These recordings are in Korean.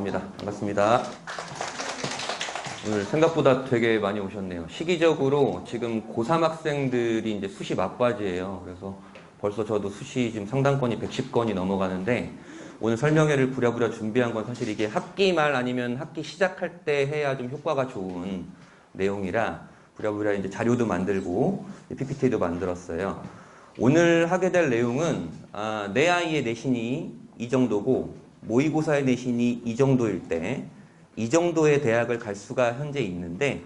시작하겠습니다. 반갑습니다. 오늘 생각보다 되게 많이 오셨네요. 시기적으로 지금 고3 학생들이 이제 수시 막바지예요. 그래서 벌써 저도 수시 지금 상담건이 110건이 넘어가는데 오늘 설명회를 부랴부랴 준비한 건 사실 이게 학기 말 아니면 학기 시작할 때 해야 좀 효과가 좋은 내용이라 부랴부랴 이제 자료도 만들고 PPT도 만들었어요. 오늘 하게 될 내용은 내 아이의 내신이 이 정도고 모의고사의 내신이 이 정도일 때 이 정도의 대학을 갈 수가 현재 있는데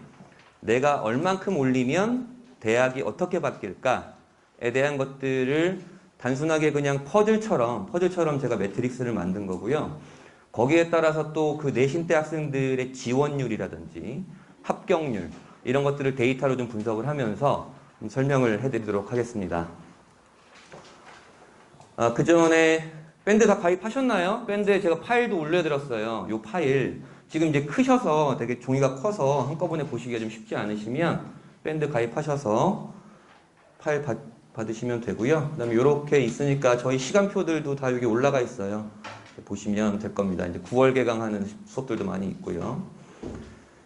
내가 얼만큼 올리면 대학이 어떻게 바뀔까에 대한 것들을 단순하게 그냥 퍼즐처럼 제가 매트릭스를 만든 거고요. 거기에 따라서 또 그 내신대 학생들의 지원율이라든지 합격률 이런 것들을 데이터로 좀 분석을 하면서 좀 설명을 해드리도록 하겠습니다. 그 전에 밴드 다 가입하셨나요? 밴드에 제가 파일도 올려드렸어요. 이 파일 지금 이제 크셔서 되게 종이가 커서 한꺼번에 보시기가 좀 쉽지 않으시면 밴드 가입하셔서 파일 받으시면 되고요. 그 다음에 이렇게 있으니까 저희 시간표들도 다 여기 올라가 있어요. 보시면 될 겁니다. 이제 9월 개강하는 수업들도 많이 있고요.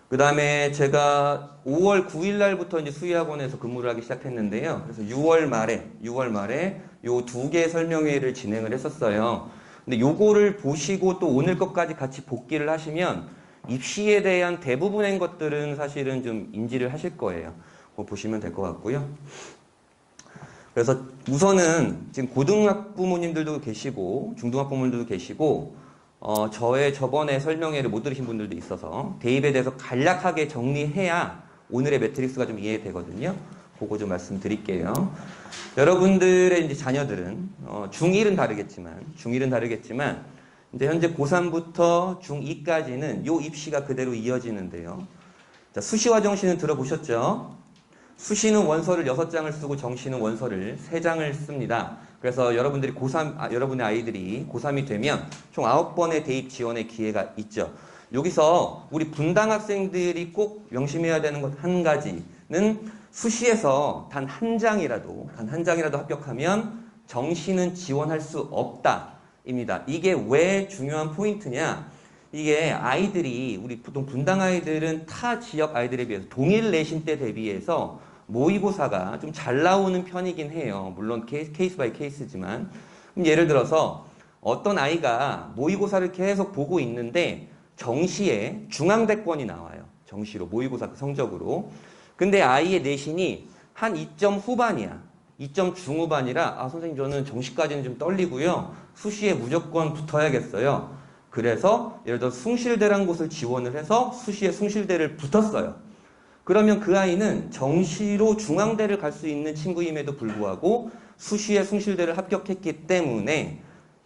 그 다음에 제가 5월 9일 날부터 이제 수의학원에서 근무를 하기 시작했는데요. 그래서 6월 말에 요 두 개 설명회를 진행을 했었어요. 근데 요거를 보시고 또 오늘 것까지 같이 복기를 하시면 입시에 대한 대부분의 것들은 사실은 좀 인지를 하실 거예요. 그거 보시면 될 것 같고요. 그래서 우선은 지금 고등학부모님들도 계시고 중등학부모님들도 계시고 저의 저번에 설명회를 못 들으신 분들도 있어서 대입에 대해서 간략하게 정리해야 오늘의 매트릭스가 좀 이해되거든요. 그거 좀 말씀드릴게요. 여러분들의 이제 자녀들은 중1은 다르겠지만 이제 현재 고3부터 중2까지는 요 입시가 그대로 이어지는데요. 자, 수시와 정시는 들어보셨죠? 수시는 원서를 6장을 쓰고 정시는 원서를 3장을 씁니다. 그래서 여러분들이 여러분의 아이들이 고3이 되면 총 9번의 대입 지원의 기회가 있죠. 여기서 우리 분당 학생들이 꼭 명심해야 되는 것 한 가지는 수시에서 단 한 장이라도 합격하면 정시는 지원할 수 없다입니다. 이게 왜 중요한 포인트냐? 이게 아이들이 우리 보통 분당 아이들은 타 지역 아이들에 비해서 동일 내신 때 대비해서 모의고사가 좀 잘 나오는 편이긴 해요. 물론 케이스 바이 케이스지만 예를 들어서 어떤 아이가 모의고사를 계속 보고 있는데 정시에 중앙대권이 나와요. 정시로 모의고사 성적으로. 근데 아이의 내신이 한 2점 후반이야. 2점 중후반이라 선생님 저는 정시까지는 좀 떨리고요. 수시에 무조건 붙어야겠어요. 그래서 예를 들어 숭실대라는 곳을 지원을 해서 수시에 숭실대를 붙었어요. 그러면 그 아이는 정시로 중앙대를 갈 수 있는 친구임에도 불구하고 수시에 숭실대를 합격했기 때문에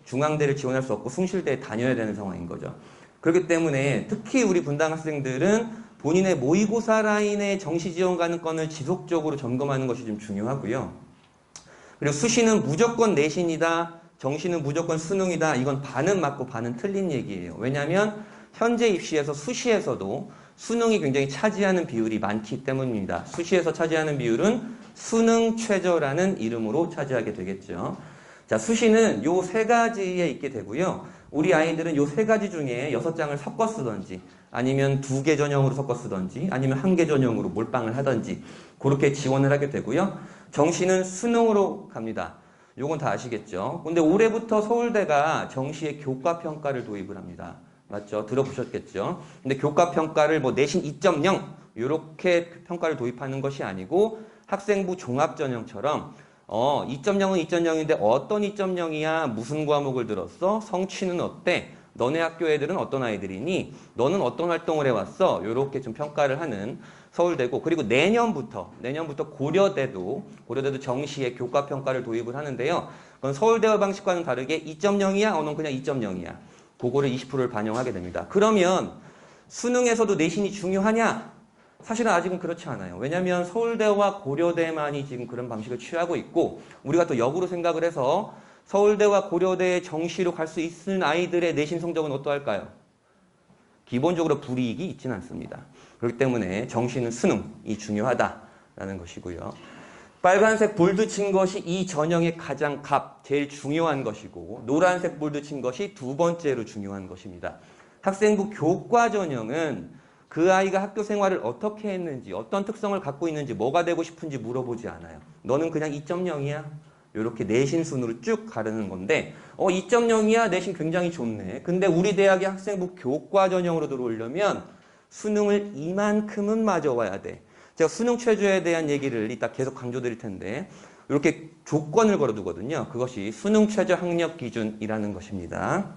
중앙대를 지원할 수 없고 숭실대에 다녀야 되는 상황인 거죠. 그렇기 때문에 특히 우리 분당 학생들은 본인의 모의고사 라인의 정시 지원 가능성을 지속적으로 점검하는 것이 좀 중요하고요. 그리고 수시는 무조건 내신이다. 정시는 무조건 수능이다. 이건 반은 맞고 반은 틀린 얘기예요. 왜냐하면 현재 입시에서 수시에서도 수능이 굉장히 차지하는 비율이 많기 때문입니다. 수시에서 차지하는 비율은 수능 최저라는 이름으로 차지하게 되겠죠. 자, 수시는 요 세 가지에 있게 되고요. 우리 아이들은 요 세 가지 중에 6장을 섞어 쓰던지 아니면 2개 전형으로 섞어 쓰던지 아니면 1개 전형으로 몰빵을 하던지 그렇게 지원을 하게 되고요. 정시는 수능으로 갑니다. 요건 다 아시겠죠? 근데 올해부터 서울대가 정시에 교과평가를 도입을 합니다. 맞죠? 들어보셨겠죠? 근데 교과평가를 뭐 내신 2.0 이렇게 평가를 도입하는 것이 아니고 학생부 종합전형처럼 2.0은 2.0인데 어떤 2.0이야? 무슨 과목을 들었어? 성취는 어때? 너네 학교 애들은 어떤 아이들이니? 너는 어떤 활동을 해왔어? 이렇게 좀 평가를 하는 서울대고 그리고 내년부터 고려대도 정시에 교과평가를 도입을 하는데요. 그건 서울대와 방식과는 다르게 2.0이야? 너는 그냥 2.0이야. 그거를 20%를 반영하게 됩니다. 그러면 수능에서도 내신이 중요하냐? 사실은 아직은 그렇지 않아요. 왜냐하면 서울대와 고려대만이 지금 그런 방식을 취하고 있고 우리가 또 역으로 생각을 해서 서울대와 고려대의 정시로 갈 수 있는 아이들의 내신 성적은 어떠할까요? 기본적으로 불이익이 있지는 않습니다. 그렇기 때문에 정시는 수능이 중요하다라는 것이고요. 빨간색 볼드 친 것이 이 전형의 제일 중요한 것이고 노란색 볼드 친 것이 두 번째로 중요한 것입니다. 학생부 교과 전형은 그 아이가 학교 생활을 어떻게 했는지, 어떤 특성을 갖고 있는지, 뭐가 되고 싶은지 물어보지 않아요. 너는 그냥 2.0이야. 이렇게 내신 순으로 쭉 가르는 건데 2.0이야? 내신 굉장히 좋네. 근데 우리 대학의 학생부 교과 전형으로 들어오려면 수능을 이만큼은 맞아와야 돼. 제가 수능 최저에 대한 얘기를 이따 계속 강조드릴 텐데 이렇게 조건을 걸어두거든요. 그것이 수능 최저 학력 기준이라는 것입니다.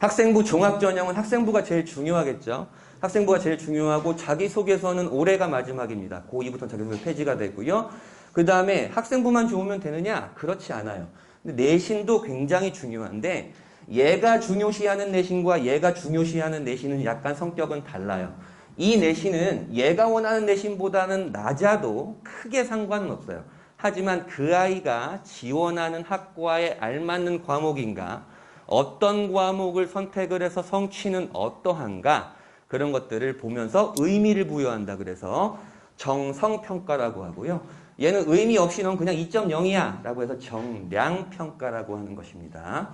학생부 종합전형은 학생부가 제일 중요하겠죠. 학생부가 제일 중요하고 자기소개서는 올해가 마지막입니다. 고2부터는 자기소개 폐지가 되고요. 그 다음에 학생부만 좋으면 되느냐? 그렇지 않아요. 근데 내신도 굉장히 중요한데 얘가 중요시하는 내신과 얘가 중요시하는 내신은 약간 성격은 달라요. 이 내신은 얘가 원하는 내신보다는 낮아도 크게 상관은 없어요. 하지만 그 아이가 지원하는 학과에 알맞는 과목인가, 어떤 과목을 선택을 해서 성취는 어떠한가, 그런 것들을 보면서 의미를 부여한다. 그래서 정성평가라고 하고요. 얘는 의미 없이 넌 그냥 2.0이야 라고 해서 정량평가라고 하는 것입니다.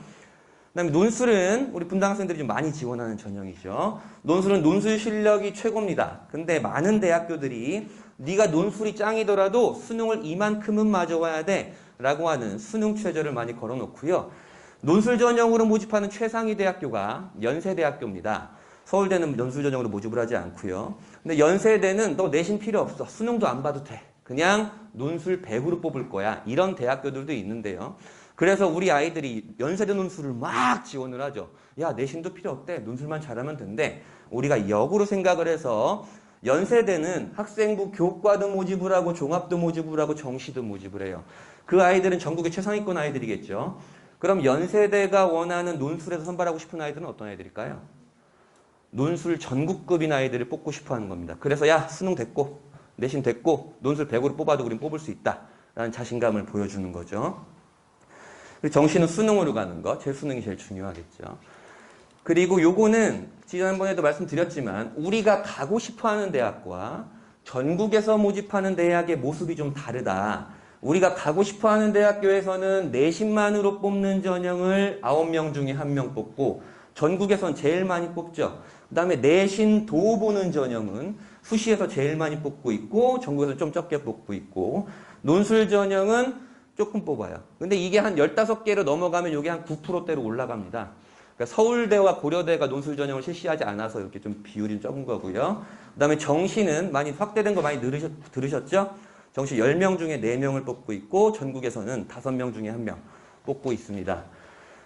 그 다음에 논술은 우리 분당 학생들이 좀 많이 지원하는 전형이죠. 논술은 논술 실력이 최고입니다. 근데 많은 대학교들이 네가 논술이 짱이더라도 수능을 이만큼은 맞아와야 돼 라고 하는 수능 최저를 많이 걸어놓고요. 논술 전형으로 모집하는 최상위 대학교가 연세대학교입니다. 서울대는 논술 전형으로 모집을 하지 않고요. 근데 연세대는 너 내신 필요 없어. 수능도 안 봐도 돼. 그냥 논술 100으로 뽑을 거야. 이런 대학교들도 있는데요. 그래서 우리 아이들이 연세대 논술을 막 지원을 하죠. 야, 내신도 필요 없대. 논술만 잘하면 된대. 우리가 역으로 생각을 해서 연세대는 학생부 교과도 모집을 하고 종합도 모집을 하고 정시도 모집을 해요. 그 아이들은 전국의 최상위권 아이들이겠죠. 그럼 연세대가 원하는 논술에서 선발하고 싶은 아이들은 어떤 아이들일까요? 논술 전국급인 아이들을 뽑고 싶어 하는 겁니다. 그래서 야, 수능 됐고 내신 됐고 논술 100으로 뽑아도 우린 뽑을 수 있다 라는 자신감을 보여주는 거죠. 그리고 정시는 수능으로 가는 거, 재수능이 제일 중요하겠죠. 그리고 요거는 지난번에도 말씀드렸지만 우리가 가고 싶어하는 대학과 전국에서 모집하는 대학의 모습이 좀 다르다. 우리가 가고 싶어하는 대학교에서는 내신만으로 뽑는 전형을 9명 중에 1명 뽑고 전국에선 제일 많이 뽑죠. 그 다음에 내신도 보는 전형은 수시에서 제일 많이 뽑고 있고 전국에서 좀 적게 뽑고 있고 논술 전형은 조금 뽑아요. 근데 이게 한 15개로 넘어가면 이게 한 9%대로 올라갑니다. 그러니까 서울대와 고려대가 논술 전형을 실시하지 않아서 이렇게 좀 비율이 적은 거고요. 그 다음에 정시는 많이 확대된 거 많이 들으셨죠? 정시 10명 중에 4명을 뽑고 있고 전국에서는 5명 중에 1명 뽑고 있습니다.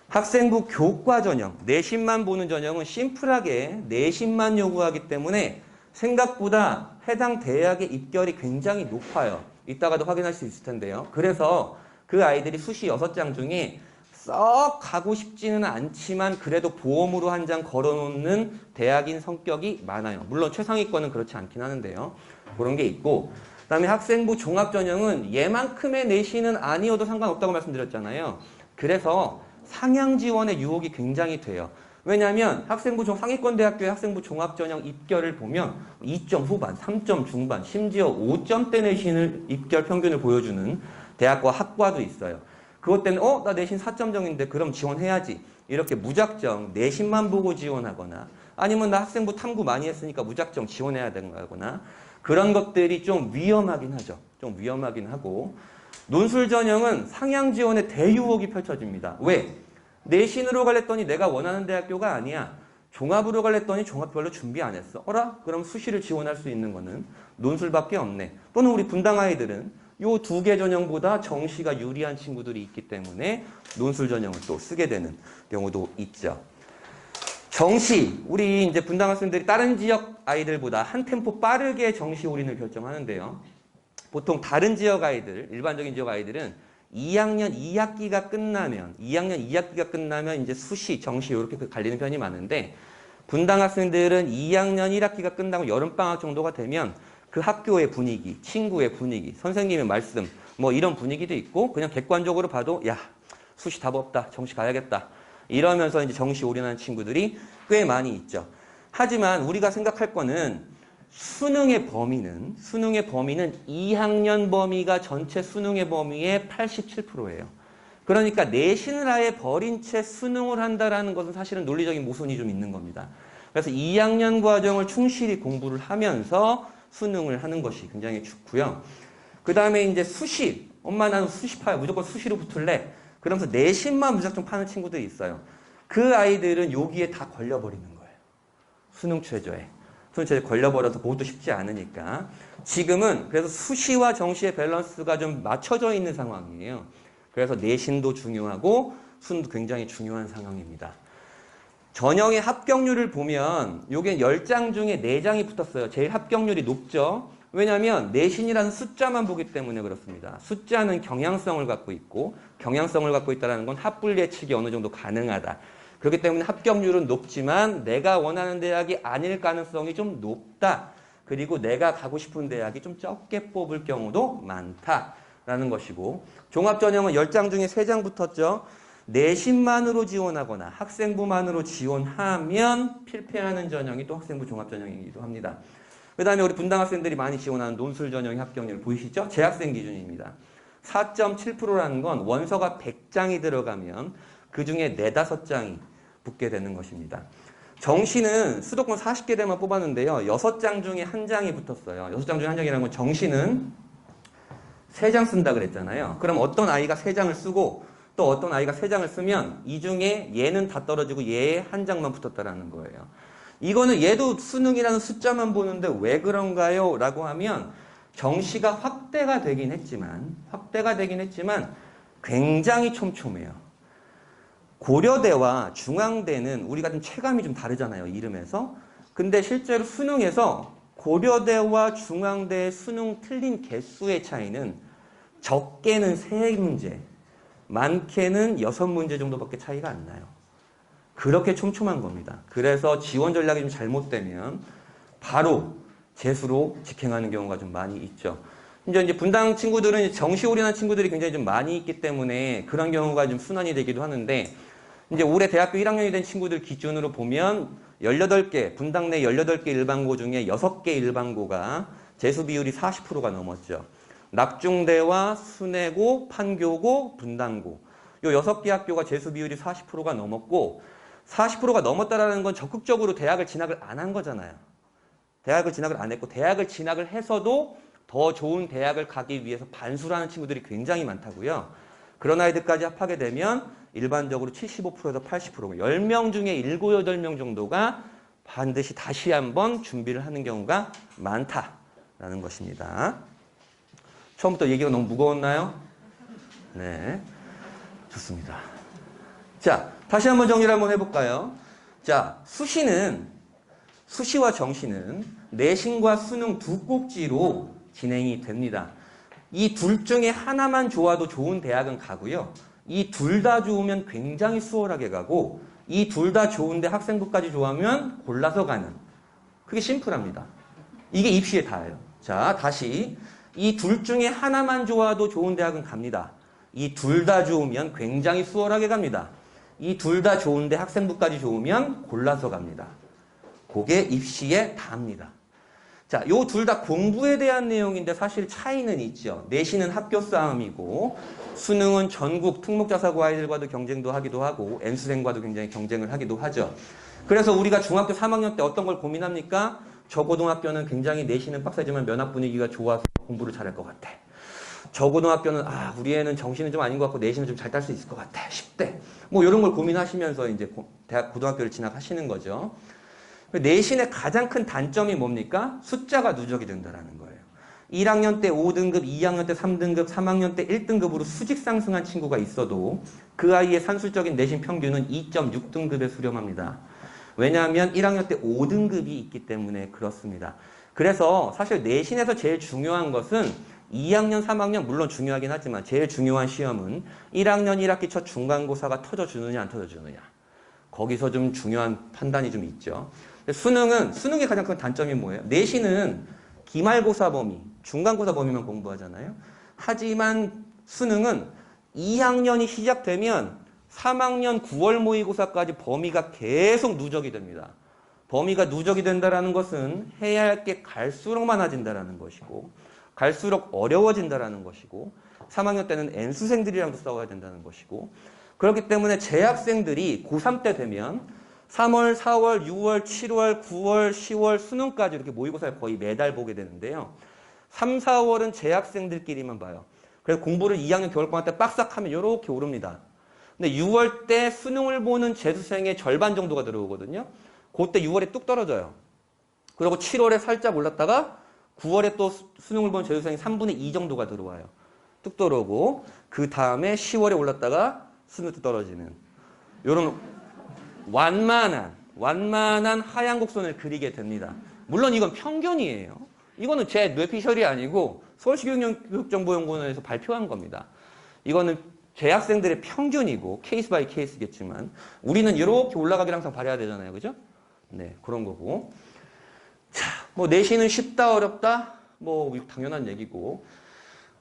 학생부 교과 전형, 내신만 보는 전형은 심플하게 내신만 요구하기 때문에 생각보다 해당 대학의 입결이 굉장히 높아요. 이따가도 확인할 수 있을 텐데요. 그래서 그 아이들이 수시 6장 중에 썩 가고 싶지는 않지만 그래도 보험으로 한 장 걸어놓는 대학인 성격이 많아요. 물론 최상위권은 그렇지 않긴 하는데요. 그런 게 있고 그 다음에 학생부 종합전형은 얘만큼의 내신은 아니어도 상관없다고 말씀드렸잖아요. 그래서 상향 지원의 유혹이 굉장히 돼요. 왜냐하면 학생부 상위권 대학교의 학생부 종합전형 입결을 보면 2점 후반, 3점 중반, 심지어 5점대 내신을 입결 평균을 보여주는 대학과 학과도 있어요. 그것 때문에 나 내신 4점정인데 그럼 지원해야지. 이렇게 무작정 내신만 보고 지원하거나 아니면 나 학생부 탐구 많이 했으니까 무작정 지원해야 된다거나 그런 것들이 좀 위험하긴 하죠. 좀 위험하긴 하고 논술 전형은 상향 지원의 대유혹이 펼쳐집니다. 왜? 내신으로 갈랬더니 내가 원하는 대학교가 아니야. 종합으로 갈랬더니 종합별로 준비 안 했어. 어라? 그럼 수시를 지원할 수 있는 거는 논술밖에 없네. 또는 우리 분당 아이들은 요 2개 전형보다 정시가 유리한 친구들이 있기 때문에 논술 전형을 또 쓰게 되는 경우도 있죠. 정시, 우리 이제 분당 학생들이 다른 지역 아이들보다 한 템포 빠르게 정시 올인을 결정하는데요. 보통 다른 지역 아이들, 일반적인 지역 아이들은 2학년 2학기가 끝나면 이제 수시, 정시 이렇게 갈리는 편이 많은데 분당 학생들은 2학년 1학기가 끝나고 여름방학 정도가 되면 그 학교의 분위기, 친구의 분위기, 선생님의 말씀 뭐 이런 분위기도 있고 그냥 객관적으로 봐도 야, 수시 답 없다. 정시 가야겠다. 이러면서 이제 정시 올인하는 친구들이 꽤 많이 있죠. 하지만 우리가 생각할 거는 수능의 범위는 2학년 범위가 전체 수능의 범위의 87%예요. 그러니까 내신을 아예 버린 채 수능을 한다라는 것은 사실은 논리적인 모순이 좀 있는 겁니다. 그래서 2학년 과정을 충실히 공부를 하면서 수능을 하는 것이 굉장히 좋고요. 그 다음에 이제 수시, 엄마 나는 수시 파요. 무조건 수시로 붙을래. 그러면서 내신만 무작정 파는 친구들이 있어요. 그 아이들은 여기에 다 걸려버리는 거예요. 수능 최저에. 수능 최저에 걸려버려서 그것도 쉽지 않으니까. 지금은 그래서 수시와 정시의 밸런스가 좀 맞춰져 있는 상황이에요. 그래서 내신도 중요하고 수능도 굉장히 중요한 상황입니다. 전형의 합격률을 보면 요게 10장 중에 4장이 붙었어요. 제일 합격률이 높죠. 왜냐하면 내신이라는 숫자만 보기 때문에 그렇습니다. 숫자는 경향성을 갖고 있고 경향성을 갖고 있다는 건 합불 예측이 어느 정도 가능하다. 그렇기 때문에 합격률은 높지만 내가 원하는 대학이 아닐 가능성이 좀 높다. 그리고 내가 가고 싶은 대학이 좀 적게 뽑을 경우도 많다라는 것이고 종합전형은 10장 중에 3장 붙었죠. 내신만으로 지원하거나 학생부만으로 지원하면 필패하는 전형이 또 학생부 종합전형이기도 합니다. 그 다음에 우리 분당 학생들이 많이 지원하는 논술 전형의 합격률 보이시죠? 재학생 기준입니다. 4.7%라는 건 원서가 100장이 들어가면 그 중에 4, 5장이 붙게 되는 것입니다. 정시는 수도권 40개대만 뽑았는데요. 6장 중에 1장이 붙었어요. 6장 중에 1장이라는 건 정시는 3장 쓴다 그랬잖아요. 그럼 어떤 아이가 3장을 쓰고 또 어떤 아이가 3장을 쓰면 이 중에 얘는 다 떨어지고 얘에 1장만 붙었다라는 거예요. 이거는 얘도 수능이라는 숫자만 보는데 왜 그런가요? 라고 하면 정시가 확대가 되긴 했지만 굉장히 촘촘해요. 고려대와 중앙대는 우리가 좀 체감이 좀 다르잖아요. 이름에서. 근데 실제로 수능에서 고려대와 중앙대의 수능 틀린 개수의 차이는 적게는 3문제, 많게는 6문제 정도밖에 차이가 안 나요. 그렇게 촘촘한 겁니다. 그래서 지원 전략이 좀 잘못되면 바로 재수로 직행하는 경우가 좀 많이 있죠. 이제 분당 친구들은 정시 올인한 친구들이 굉장히 좀 많이 있기 때문에 그런 경우가 좀 순환이 되기도 하는데 이제 올해 대학교 1학년이 된 친구들 기준으로 보면 18개, 분당 내 18개 일반고 중에 6개 일반고가 재수 비율이 40%가 넘었죠. 낙중대와 순회고, 판교고, 분당고 요 6개 학교가 재수 비율이 40%가 넘었고 40%가 넘었다라는 건 적극적으로 대학을 진학을 안 한 거잖아요. 대학을 진학을 안 했고 대학을 진학을 해서도 더 좋은 대학을 가기 위해서 반수를 하는 친구들이 굉장히 많다고요. 그런 아이들까지 합하게 되면 일반적으로 75%에서 80%, 10명 중에 7, 8명 정도가 반드시 다시 한번 준비를 하는 경우가 많다라는 것입니다. 처음부터 얘기가 너무 무거웠나요? 네, 좋습니다. 자, 다시 한번 정리를 한번 해볼까요? 자, 수시와 정시는 내신과 수능 두 꼭지로 진행이 됩니다. 이 둘 중에 하나만 좋아도 좋은 대학은 가고요. 이 둘 다 좋으면 굉장히 수월하게 가고 이 둘 다 좋은데 학생부까지 좋아하면 골라서 가는. 그게 심플합니다. 이게 입시에 다예요. 자, 다시 이 둘 중에 하나만 좋아도 좋은 대학은 갑니다. 이 둘 다 좋으면 굉장히 수월하게 갑니다. 이 둘 다 좋은데 학생부까지 좋으면 골라서 갑니다. 그게 입시에 다입니다. 자, 요 둘 다 공부에 대한 내용인데 사실 차이는 있죠. 내신은 학교 싸움이고 수능은 전국 특목자사고 아이들과도 경쟁도 하기도 하고 N수생과도 굉장히 경쟁을 하기도 하죠. 그래서 우리가 중학교 3학년 때 어떤 걸 고민합니까? 저고등학교는 굉장히 내신은 빡세지만 면학 분위기가 좋아서 공부를 잘할 것 같아. 저고등학교는 우리 애는 정신은 좀 아닌 것 같고 내신은 좀 잘 딸 수 있을 것 같아. 10대. 뭐 이런 걸 고민하시면서 이제 대학 고등학교를 진학하시는 거죠. 내신의 가장 큰 단점이 뭡니까? 숫자가 누적이 된다는 거예요. 1학년 때 5등급, 2학년 때 3등급, 3학년 때 1등급으로 수직 상승한 친구가 있어도 그 아이의 산술적인 내신 평균은 2.6등급에 수렴합니다. 왜냐하면 1학년 때 5등급이 있기 때문에 그렇습니다. 그래서 사실 내신에서 제일 중요한 것은 2학년, 3학년 물론 중요하긴 하지만 제일 중요한 시험은 1학년 1학기 첫 중간고사가 터져주느냐 안 터져주느냐. 거기서 좀 중요한 판단이 좀 있죠. 수능의 가장 큰 단점이 뭐예요? 내신은 기말고사 범위, 중간고사 범위만 공부하잖아요. 하지만 수능은 2학년이 시작되면 3학년 9월 모의고사까지 범위가 계속 누적이 됩니다. 범위가 누적이 된다는 것은 해야 할 게 갈수록 많아진다는 것이고 갈수록 어려워진다는 것이고 3학년 때는 N수생들이랑도 싸워야 된다는 것이고 그렇기 때문에 재학생들이 고3 때 되면 3월, 4월, 6월, 7월, 9월, 10월 수능까지 이렇게 모의고사를 거의 매달 보게 되는데요. 3, 4월은 재학생들끼리만 봐요. 그래서 공부를 2학년 겨울방학 때 빡싹하면 이렇게 오릅니다. 근데 6월 때 수능을 보는 재수생의 절반 정도가 들어오거든요. 그때 6월에 뚝 떨어져요. 그리고 7월에 살짝 올랐다가 9월에 또 수능을 보는 재수생이 3분의 2 정도가 들어와요. 뚝 떨어오고 그 다음에 10월에 올랐다가 스누트 떨어지는 이런 완만한 하얀 곡선을 그리게 됩니다. 물론 이건 평균이에요. 이거는 제 뇌피셜이 아니고 서울시교육정보연구원에서 발표한 겁니다. 이거는 재학생들의 평균이고 케이스 바이 케이스겠지만 우리는 이렇게 올라가기를 항상 바라야 되잖아요. 그죠? 네, 그런 거고. 자, 뭐 내신은 쉽다 어렵다? 뭐 당연한 얘기고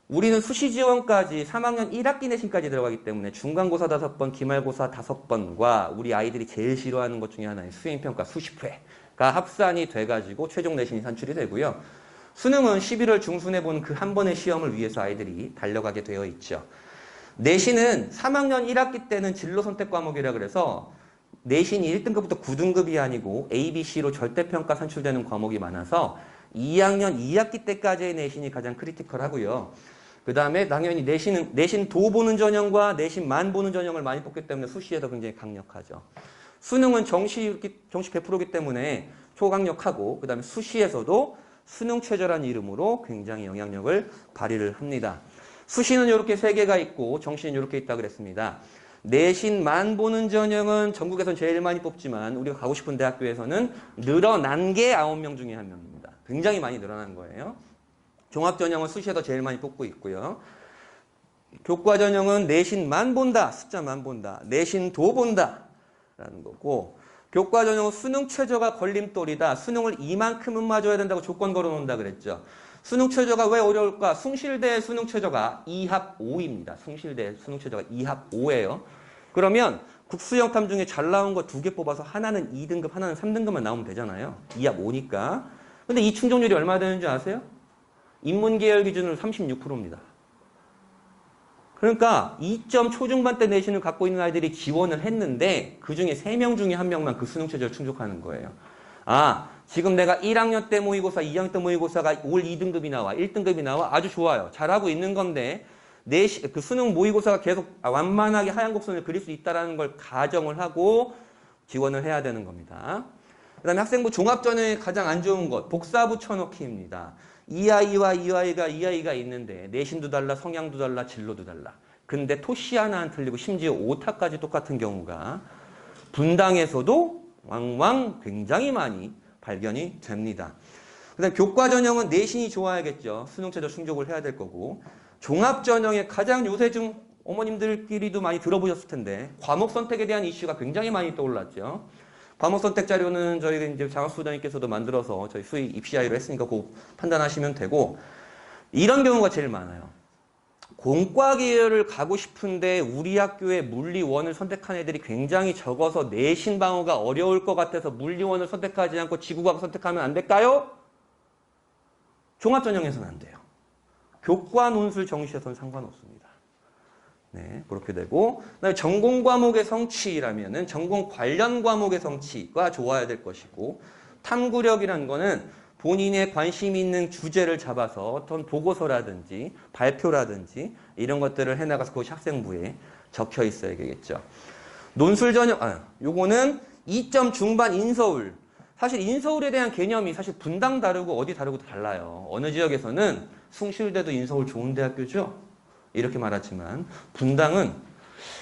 우리는 수시 지원까지 3학년 1학기 내신까지 들어가기 때문에 중간고사 5번, 기말고사 5번과 우리 아이들이 제일 싫어하는 것 중에 하나인 수행평가 수십회가 합산이 돼가지고 최종 내신이 산출이 되고요. 수능은 11월 중순에 보는 그 한 번의 시험을 위해서 아이들이 달려가게 되어 있죠. 내신은 3학년 1학기 때는 진로 선택 과목이라 그래서 내신이 1등급부터 9등급이 아니고 A, B, C로 절대평가 산출되는 과목이 많아서 2학년 2학기 때까지의 내신이 가장 크리티컬하고요. 그 다음에 당연히 내신 도 보는 전형과 내신만 보는 전형을 많이 뽑기 때문에 수시에서 굉장히 강력하죠. 수능은 정시 100%이기 때문에 초강력하고 그 다음에 수시에서도 수능 최저라는 이름으로 굉장히 영향력을 발휘를 합니다. 수시는 이렇게 3개가 있고 정시는 이렇게 있다 그랬습니다. 내신만 보는 전형은 전국에서는 제일 많이 뽑지만 우리가 가고 싶은 대학교에서는 늘어난 게 9명 중에 1명입니다. 굉장히 많이 늘어난 거예요. 종합전형은 수시에서 제일 많이 뽑고 있고요. 교과전형은 내신만 본다, 숫자만 본다, 내신도 본다 라는 거고 교과전형은 수능 최저가 걸림돌이다. 수능을 이만큼은 맞아야 된다고 조건 걸어놓는다 그랬죠. 수능 최저가 왜 어려울까? 숭실대 수능 최저가 2합 5입니다. 숭실대 수능 최저가 2합 5예요. 그러면 국수영탐 중에 잘 나온 거 2개 뽑아서 하나는 2등급, 하나는 3등급만 나오면 되잖아요. 2합 5니까. 근데 이 충족률이 얼마나 되는지 아세요? 인문계열 기준으로 36%입니다. 그러니까 2점 초중반 때 내신을 갖고 있는 아이들이 지원을 했는데 그중에 3명 중에 1명만 그 수능 최저를 충족하는 거예요. 아, 지금 내가 1학년 때 모의고사, 2학년 때 모의고사가 올 2등급이 나와, 1등급이 나와 아주 좋아요. 잘하고 있는 건데 그 수능 모의고사가 계속 완만하게 하얀 곡선을 그릴 수 있다는 걸 가정을 하고 지원을 해야 되는 겁니다. 그 다음에 학생부 종합전형의 가장 안 좋은 것, 복사부 쳐넣기입니다. 이 아이와 이 아이가 있는데 내신도 달라, 성향도 달라, 진로도 달라. 근데 토시 하나 안 틀리고 심지어 오타까지 똑같은 경우가 분당에서도 왕왕 굉장히 많이 발견이 됩니다. 그 다음에 교과전형은 내신이 좋아야겠죠. 수능 최저 충족을 해야 될 거고 종합전형의 가장 요새 좀 어머님들끼리도 많이 들어보셨을 텐데 과목 선택에 대한 이슈가 굉장히 많이 떠올랐죠. 과목 선택 자료는 저희가 이제 장학수장님께서도 만들어서 저희 수의 입시아이로 했으니까 그거 판단하시면 되고 이런 경우가 제일 많아요. 공과 계열을 가고 싶은데 우리 학교에 물리원을 선택한 애들이 굉장히 적어서 내신 방어가 어려울 것 같아서 물리원을 선택하지 않고 지구과학 선택하면 안 될까요? 종합전형에서는 안 돼요. 교과 논술 정시에서는 상관없습니다. 네, 그렇게 되고 그다음에 전공 과목의 성취라면은 전공 관련 과목의 성취가 좋아야 될 것이고 탐구력이라는 거는 본인의 관심 있는 주제를 잡아서 어떤 보고서라든지 발표라든지 이런 것들을 해나가서 그것이 학생부에 적혀 있어야 되겠죠. 논술 전형, 요거는 2점 중반 인서울. 사실 인서울에 대한 개념이 사실 분당 다르고 어디 다르고 달라요. 어느 지역에서는 숭실대도 인서울 좋은 대학교죠. 이렇게 말하지만 분당은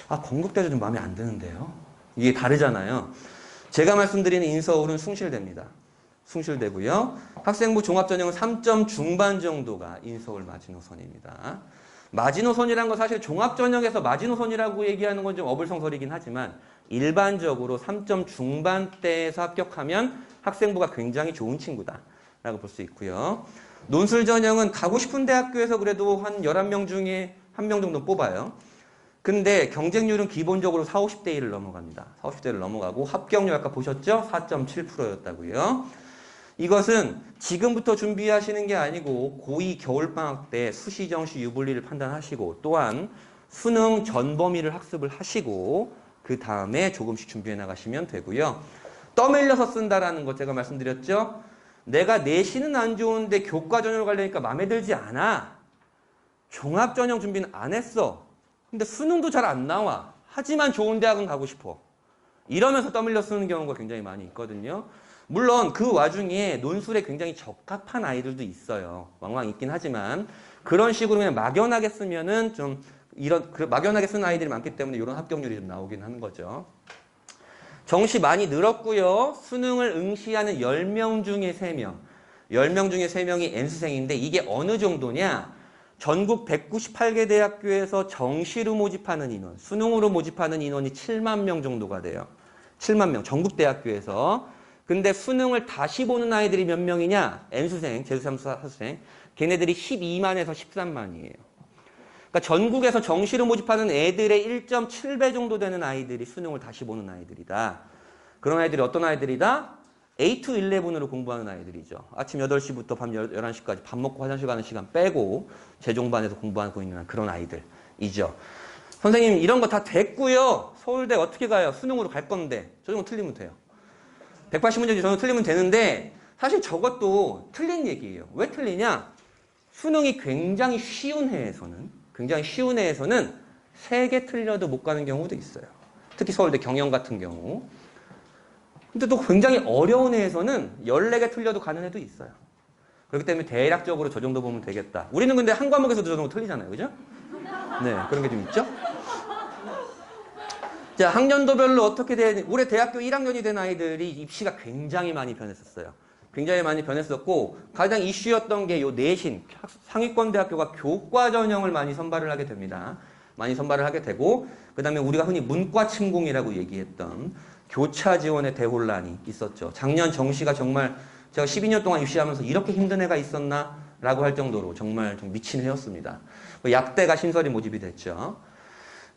건국대도 좀 마음에 안 드는데요. 이게 다르잖아요. 제가 말씀드리는 인서울은 숭실대입니다. 숭실대고요. 학생부 종합전형은 3점 중반 정도가 인서울 마지노선입니다. 마지노선이란 건 사실 종합전형에서 마지노선이라고 얘기하는 건 좀 어불성설이긴 하지만 일반적으로 3점 중반대에서 합격하면 학생부가 굉장히 좋은 친구다라고 볼 수 있고요. 논술 전형은 가고 싶은 대학교에서 그래도 한 11명 중에 1명 정도 뽑아요. 근데 경쟁률은 기본적으로 40, 50대 1을 넘어갑니다. 40, 50대를 넘어가고 합격률 아까 보셨죠? 4.7%였다고요. 이것은 지금부터 준비하시는 게 아니고 고2 겨울방학 때 수시, 정시, 유불리를 판단하시고 또한 수능 전범위를 학습을 하시고 그 다음에 조금씩 준비해 나가시면 되고요. 떠밀려서 쓴다라는 거 제가 말씀드렸죠. 내가 내신은 안 좋은데 교과 전형을 가려니까 마음에 들지 않아. 종합 전형 준비는 안 했어. 근데 수능도 잘 안 나와. 하지만 좋은 대학은 가고 싶어. 이러면서 떠밀려 쓰는 경우가 굉장히 많이 있거든요. 물론 그 와중에 논술에 굉장히 적합한 아이들도 있어요. 왕왕 있긴 하지만 그런 식으로 그냥 막연하게 쓰면은 좀 막연하게 쓰는 아이들이 많기 때문에 이런 합격률이 좀 나오긴 하는 거죠. 정시 많이 늘었고요. 수능을 응시하는 10명 중에 3명. 10명 중에 3명이 N수생인데 이게 어느 정도냐? 전국 198개 대학교에서 정시로 모집하는 인원, 수능으로 모집하는 인원이 7만 명 정도가 돼요. 7만 명, 전국 대학교에서. 근데 수능을 다시 보는 아이들이 몇 명이냐? N수생, 재수삼수 사수생. 걔네들이 12만에서 13만이에요. 그러니까 전국에서 정시로 모집하는 애들의 1.7배 정도 되는 아이들이 수능을 다시 보는 아이들이다. 그런 아이들이 어떤 아이들이다? 8 to 11으로 공부하는 아이들이죠. 아침 8시부터 밤 11시까지 밥 먹고 화장실 가는 시간 빼고 재종반에서 공부하고 있는 그런 아이들이죠. 선생님 이런 거 다 됐고요. 서울대 어떻게 가요? 수능으로 갈 건데. 저 정도 틀리면 돼요. 180문제 저 정도 틀리면 되는데 사실 저것도 틀린 얘기예요. 왜 틀리냐? 수능이 굉장히 쉬운 해에서는 3개 틀려도 못 가는 경우도 있어요. 특히 서울대 경영 같은 경우. 근데 또 굉장히 어려운 해에서는 14개 틀려도 가는 애도 있어요. 그렇기 때문에 대략적으로 저 정도 보면 되겠다. 우리는 근데 한 과목에서도 저 정도 틀리잖아요. 그죠? 네, 그런 게 좀 있죠? 자, 학년도별로 어떻게 돼? 올해 대학교 1학년이 된 아이들이 입시가 굉장히 많이 변했었어요. 굉장히 많이 변했었고 가장 이슈였던 게 요 내신, 상위권 대학교가 교과 전형을 많이 선발을 하게 됩니다. 많이 선발을 하게 되고 그 다음에 우리가 흔히 문과 침공이라고 얘기했던 교차 지원의 대혼란이 있었죠. 작년 정시가 정말 제가 12년 동안 입시하면서 이렇게 힘든 해가 있었나? 라고 할 정도로 정말 좀 미친 해였습니다. 약대가 신설이 모집이 됐죠.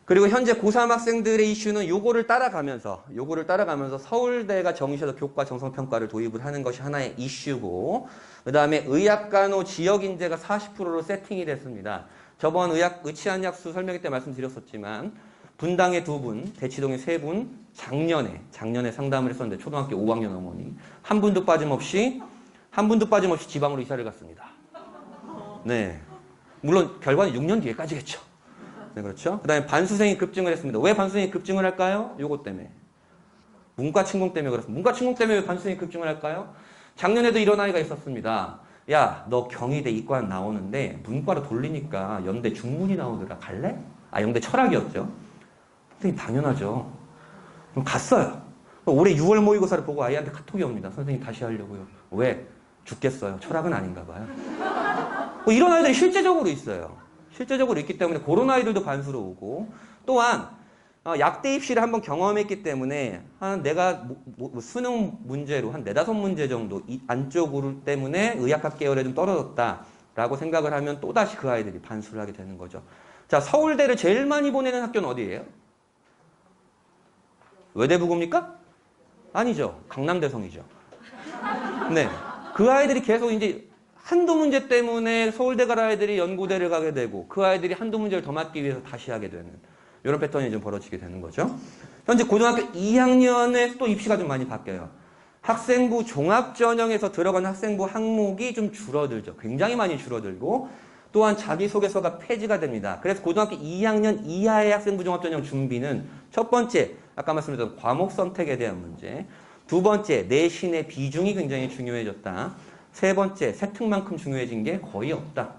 그리고 현재 고3 학생들의 이슈는 요거를 따라가면서 서울대가 정시에서 교과 정성평가를 도입을 하는 것이 하나의 이슈고 그 다음에 의학간호 지역인재가 40%로 세팅이 됐습니다. 저번 의치안약수 설명회 때 말씀드렸었지만 분당에 2분, 대치동에 3분, 작년에 상담을 했었는데 초등학교 5학년 어머니 한 분도 빠짐없이 지방으로 이사를 갔습니다. 네, 물론 결과는 6년 뒤에까지겠죠. 네, 그렇죠. 그 다음에 반수생이 급증을 했습니다. 왜 반수생이 급증을 할까요? 요것 때문에. 문과 침공 때문에 그렇습니다. 문과 침공 때문에 왜 반수생이 급증을 할까요? 작년에도 이런 아이가 있었습니다. 야, 너 경희대 이과 나오는데 문과로 돌리니까 연대 중문이 나오더라. 갈래? 연대 철학이었죠. 선생님 당연하죠. 그럼 갔어요. 올해 6월 모의고사를 보고 아이한테 카톡이 옵니다. 선생님 다시 하려고요. 왜? 죽겠어요. 철학은 아닌가 봐요. 이런 아이들이 실제적으로 있어요. 실제적으로 있기 때문에 그런 아이들도 반수로 오고 또한 약대 입시를 한번 경험했기 때문에 내가 수능 문제로 한 4-5문제 정도 안쪽으로 때문에 의학학 계열에 좀 떨어졌다라고 생각을 하면 또다시 그 아이들이 반수를 하게 되는 거죠. 자, 서울대를 제일 많이 보내는 학교는 어디예요? 외대부고입니까? 아니죠. 강남대성이죠. 네. 그 아이들이 계속 이제 한두 문제 때문에 서울대 갈 아이들이 연고대를 가게 되고 그 아이들이 한두 문제를 더 맞기 위해서 다시 하게 되는 이런 패턴이 좀 벌어지게 되는 거죠. 현재 고등학교 2학년에 또 입시가 좀 많이 바뀌어요. 학생부 종합전형에서 들어간 학생부 항목이 좀 줄어들죠. 굉장히 많이 줄어들고 또한 자기소개서가 폐지가 됩니다. 그래서 고등학교 2학년 이하의 학생부 종합전형 준비는 첫 번째, 아까 말씀드렸던 과목 선택에 대한 문제, 두 번째, 내신의 비중이 굉장히 중요해졌다. 세 번째, 세특만큼 중요해진 게 거의 없다.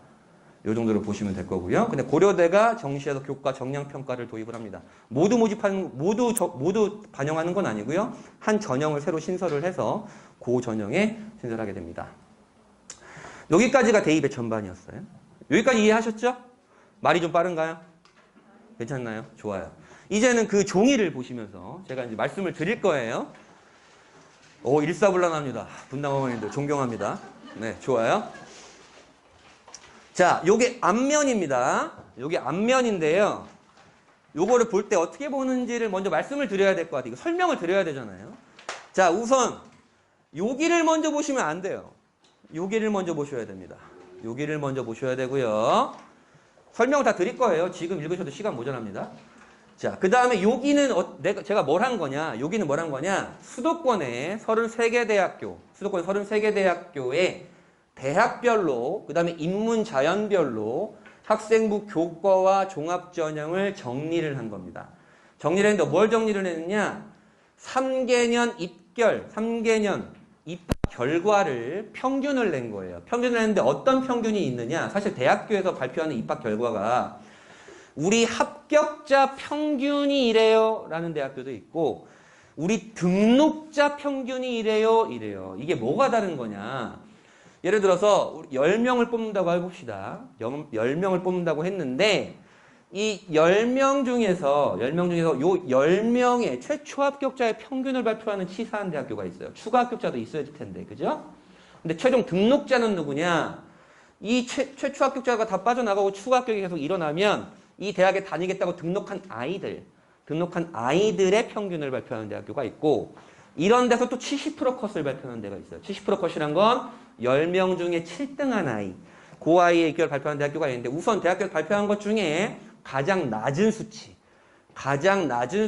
이 정도로 보시면 될 거고요. 근데 고려대가 정시에서 교과 정량평가를 도입을 합니다. 모두 반영하는 건 아니고요. 한 전형을 새로 신설을 해서 그 전형에 신설하게 됩니다. 여기까지가 대입의 전반이었어요. 여기까지 이해하셨죠? 말이 좀 빠른가요? 괜찮나요? 좋아요. 이제는 그 종이를 보시면서 제가 이제 말씀을 드릴 거예요. 일사불란합니다. 분당 어머님들 존경합니다. 네, 좋아요. 자, 요게 앞면입니다. 요게 앞면인데요. 요거를 볼 때 어떻게 보는지를 먼저 말씀을 드려야 될 것 같아요. 설명을 드려야 되잖아요. 자, 우선 여기를 먼저 보시면 안 돼요. 여기를 먼저 보셔야 됩니다. 여기를 먼저 보셔야 되고요. 설명을 다 드릴 거예요. 지금 읽으셔도 시간 모자랍니다. 자, 그 다음에 여기는 제가 뭘 한 거냐? 여기는 뭘 한 거냐? 수도권의 33개 대학교, 수도권 33개 대학교의 대학별로, 그 다음에 인문자연별로 학생부 교과와 종합전형을 정리를 한 겁니다. 정리를 했는데 뭘 정리를 했느냐? 3개년 입결, 3개년 입학 결과를 평균을 낸 거예요. 평균을 냈는데 어떤 평균이 있느냐? 사실 대학교에서 발표하는 입학 결과가 우리 합격자 평균이 이래요 라는 대학교도 있고 우리 등록자 평균이 이래요 이게 뭐가 다른 거냐? 예를 들어서 10명을 뽑는다고 해봅시다. 10명을 뽑는다고 했는데 이 10명 중에서 요 10명의 최초 합격자의 평균을 발표하는 치사한 대학교가 있어요. 추가 합격자도 있어야 될 텐데. 그죠? 근데 최종 등록자는 누구냐? 이 최초 합격자가 다 빠져나가고 추가 합격이 계속 일어나면 이 대학에 다니겠다고 등록한 아이들의 평균을 발표하는 대학교가 있고 이런 데서 또 70% 컷을 발표하는 데가 있어요. 70% 컷이란 건 10명 중에 7등한 아이, 그 아이의 입결을 발표하는 대학교가 있는데 우선 대학교에서 발표한 것 중에 가장 낮은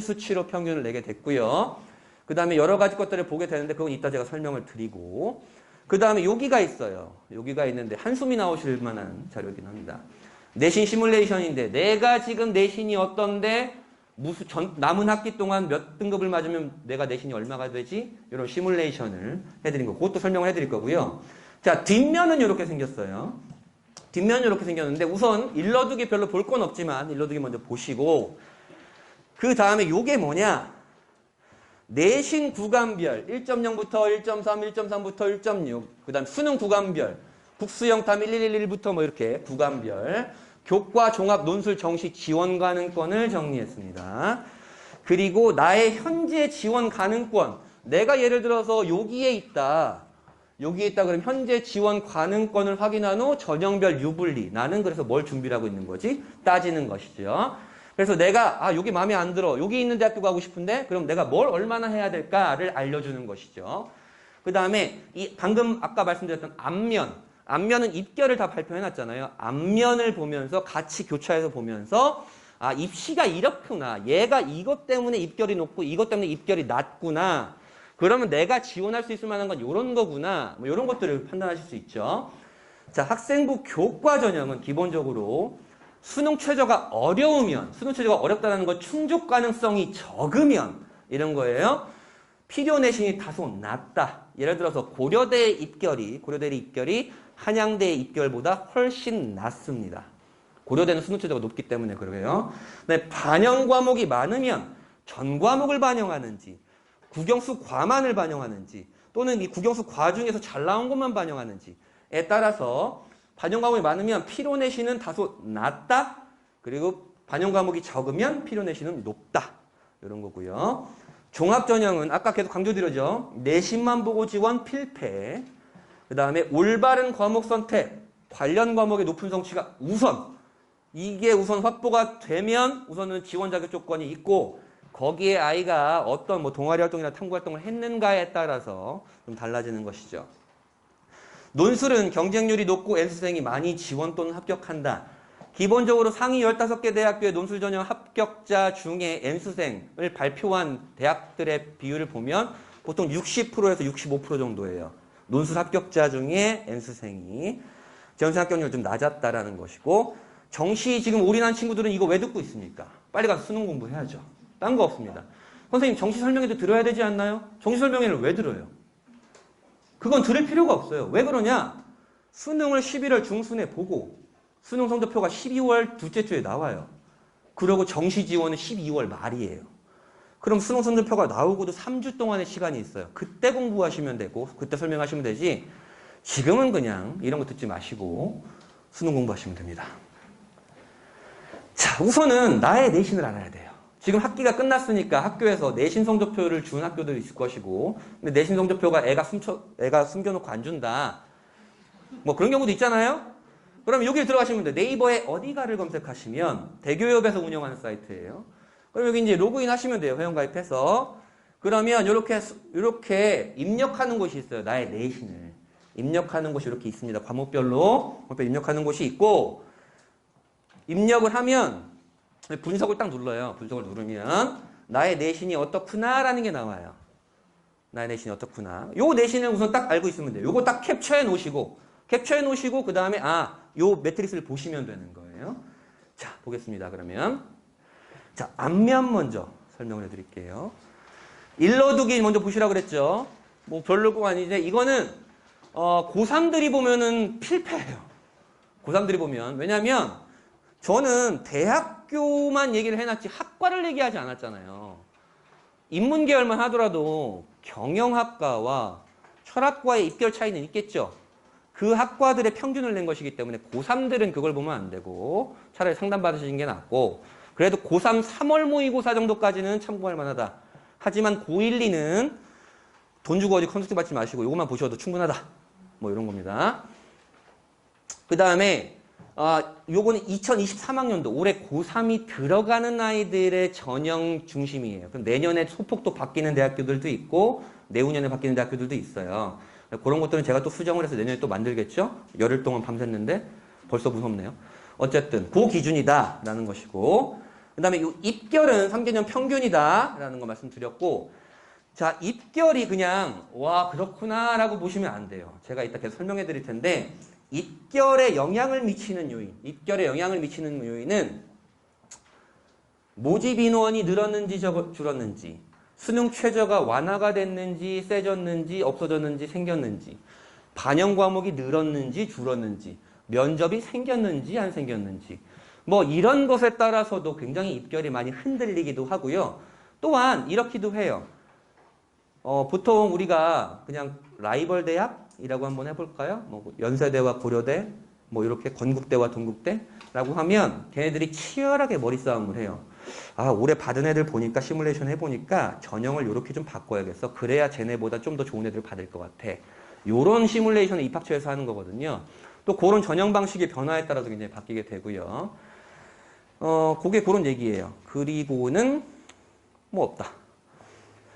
수치로 평균을 내게 됐고요. 그 다음에 여러 가지 것들을 보게 되는데 그건 이따 제가 설명을 드리고 그 다음에 여기가 있어요. 여기가 있는데 한숨이 나오실 만한 자료이긴 합니다. 내신 시뮬레이션인데 내가 지금 내신이 어떤데 남은 학기 동안 몇 등급을 맞으면 내가 내신이 얼마가 되지? 이런 시뮬레이션을 해드린 거. 그것도 설명을 해드릴 거고요. 자, 뒷면은 이렇게 생겼어요. 뒷면이 이렇게 생겼는데 우선 일러두기 별로 볼 건 없지만 일러두기 먼저 보시고 그 다음에 요게 뭐냐? 내신 구간별 1.0부터 1.3, 1.3부터 1.6 그 다음 수능 구간별 국수영탐 1111부터 뭐 이렇게 구간별 교과 종합 논술 정시 지원 가능권을 정리했습니다. 그리고 나의 현재 지원 가능권 내가 예를 들어서 여기에 있다 그럼 현재 지원 가능권을 확인한 후 전형별 유불리 나는 그래서 뭘 준비를 하고 있는 거지? 따지는 것이죠. 그래서 내가 여기 마음에 안 들어 여기 있는 대학교 가고 싶은데 그럼 내가 뭘 얼마나 해야 될까를 알려주는 것이죠. 그 다음에 방금 아까 말씀드렸던 앞면은 입결을 다 발표해놨잖아요. 앞면을 보면서 같이 교차해서 보면서 입시가 이렇구나. 얘가 이것 때문에 입결이 높고 이것 때문에 입결이 낮구나. 그러면 내가 지원할 수 있을 만한 건 이런 거구나. 뭐 이런 것들을 판단하실 수 있죠. 자, 학생부 교과 전형은 기본적으로 수능 최저가 어렵다는 건 충족 가능성이 적으면 이런 거예요. 필요 내신이 다소 낮다. 예를 들어서 고려대 입결이 한양대 입결보다 훨씬 낮습니다. 고려대는 수능 최저가 높기 때문에 그러게요. 네, 반영 과목이 많으면 전 과목을 반영하는지 국영수 과만을 반영하는지 또는 이 국영수 과 중에서 잘 나온 것만 반영하는지에 따라서 반영 과목이 많으면 필요 내신은 다소 낮다. 그리고 반영 과목이 적으면 필요 내신은 높다. 이런 거고요. 종합전형은 아까 계속 강조드렸죠. 내신만 보고 지원 필패. 그 다음에 올바른 과목 선택, 관련 과목의 높은 성취가 우선. 이게 우선 확보가 되면 우선은 지원 자격 조건이 있고 거기에 아이가 어떤 동아리 활동이나 탐구 활동을 했는가에 따라서 좀 달라지는 것이죠. 논술은 경쟁률이 높고 N수생이 많이 지원 또는 합격한다. 기본적으로 상위 15개 대학교의 논술 전형 합격자 중에 N수생을 발표한 대학들의 비율을 보면 보통 60%에서 65% 정도예요. 논술 합격자 중에 N수생이 전수 합격률이 좀 낮았다라는 것이고 정시 지금 올인한 친구들은 이거 왜 듣고 있습니까? 빨리 가서 수능 공부해야죠. 딴 거 없습니다. 선생님 정시 설명회도 들어야 되지 않나요? 정시 설명회를 왜 들어요? 그건 들을 필요가 없어요. 왜 그러냐? 수능을 11월 중순에 보고 수능 성적표가 12월 둘째 주에 나와요. 그리고 정시 지원은 12월 말이에요. 그럼 수능 성적표가 나오고도 3주 동안의 시간이 있어요. 그때 공부하시면 되고 그때 설명하시면 되지 지금은 그냥 이런 거 듣지 마시고 수능 공부하시면 됩니다. 자, 우선은 나의 내신을 알아야 돼요. 지금 학기가 끝났으니까 학교에서 내신 성적표를 준 학교들이 있을 것이고 근데 내신 성적표가 애가 숨겨놓고 안 준다. 뭐 그런 경우도 있잖아요. 그럼 여기를 들어가시면 돼요. 네이버에 어디가를 검색하시면 대교협에서 운영하는 사이트예요. 그럼 여기 이제 로그인 하시면 돼요. 회원가입해서. 그러면 이렇게 입력하는 곳이 있어요. 나의 내신을. 입력하는 곳이 이렇게 있습니다. 과목별로 입력하는 곳이 있고, 입력을 하면 분석을 딱 눌러요. 분석을 누르면 나의 내신이 어떻구나라는 게 나와요. 나의 내신이 어떻구나. 요 내신을 우선 딱 알고 있으면 돼요. 요거 딱 캡처해 놓으시고 그 다음에 요 매트릭스를 보시면 되는 거예요. 자, 보겠습니다. 그러면 자, 앞면 먼저 설명을 해드릴게요. 일러두기 먼저 보시라고 그랬죠. 뭐 별로고 아니지. 이거는 고3들이 보면은 필패예요. 고3들이 보면. 왜냐면 저는 대학교만 얘기를 해놨지 학과를 얘기하지 않았잖아요. 인문계열만 하더라도 경영학과와 철학과의 입결 차이는 있겠죠. 그 학과들의 평균을 낸 것이기 때문에 고3들은 그걸 보면 안 되고 차라리 상담받으시는 게 낫고, 그래도 고3 3월 모의고사 정도까지는 참고할 만하다. 하지만 고1, 2는 돈 주고 어디 컨설팅 받지 마시고 이것만 보셔도 충분하다. 뭐 이런 겁니다. 그 다음에 요거는 2023학년도 올해 고3이 들어가는 아이들의 전형 중심이에요. 그럼 내년에 소폭도 바뀌는 대학교들도 있고 내후년에 바뀌는 대학교들도 있어요. 그런 것들은 제가 또 수정을 해서 내년에 또 만들겠죠. 열흘 동안 밤샜는데 벌써 무섭네요. 어쨌든 그 기준이다라는 것이고, 그 다음에 이 입결은 3개년 평균이다라는 거 말씀드렸고, 자, 입결이 그냥 와 그렇구나 라고 보시면 안 돼요. 제가 이따 계속 설명해 드릴 텐데, 입결에 영향을 미치는 요인은 모집 인원이 늘었는지 줄었는지, 수능 최저가 완화가 됐는지 세졌는지 없어졌는지 생겼는지, 반영 과목이 늘었는지 줄었는지, 면접이 생겼는지 안 생겼는지, 뭐 이런 것에 따라서도 굉장히 입결이 많이 흔들리기도 하고요. 또한 이렇기도 해요. 보통 우리가 그냥 라이벌 대학이라고 한번 해볼까요? 뭐 연세대와 고려대, 뭐 이렇게 건국대와 동국대라고 하면 걔네들이 치열하게 머리싸움을 해요. 올해 받은 애들 보니까 시뮬레이션 해보니까 전형을 이렇게 좀 바꿔야겠어. 그래야 쟤네보다 좀 더 좋은 애들 받을 것 같아. 요런 시뮬레이션을 입학처에서 하는 거거든요. 또 그런 전형 방식의 변화에 따라서 굉장히 바뀌게 되고요. 그게 그런 얘기예요. 그리고는 뭐 없다.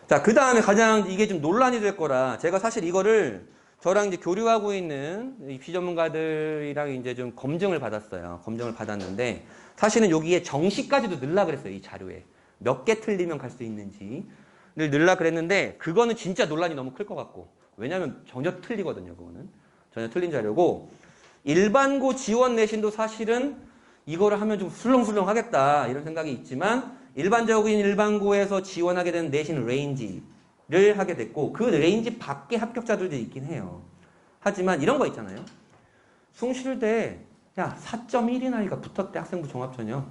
자, 그 다음에 가장 이게 좀 논란이 될 거라, 제가 사실 이거를 저랑 이제 교류하고 있는 입시 전문가들이랑 이제 좀 검증을 받았어요. 검증을 받았는데, 사실은 여기에 정시까지도 넣으려고 그랬어요. 이 자료에. 몇 개 틀리면 갈 수 있는지를 넣으려고 그랬는데, 그거는 진짜 논란이 너무 클 것 같고. 왜냐면 전혀 틀리거든요. 그거는. 전혀 틀린 자료고, 일반고 지원 내신도 사실은 이거를 하면 좀 술렁술렁 하겠다 이런 생각이 있지만, 일반적인 일반고에서 지원하게 되는 내신 레인지를 하게 됐고, 그 레인지 밖에 합격자들도 있긴 해요. 하지만 이런 거 있잖아요. 숭실대 야 4.1인 아이가 붙었대. 학생부 종합전형.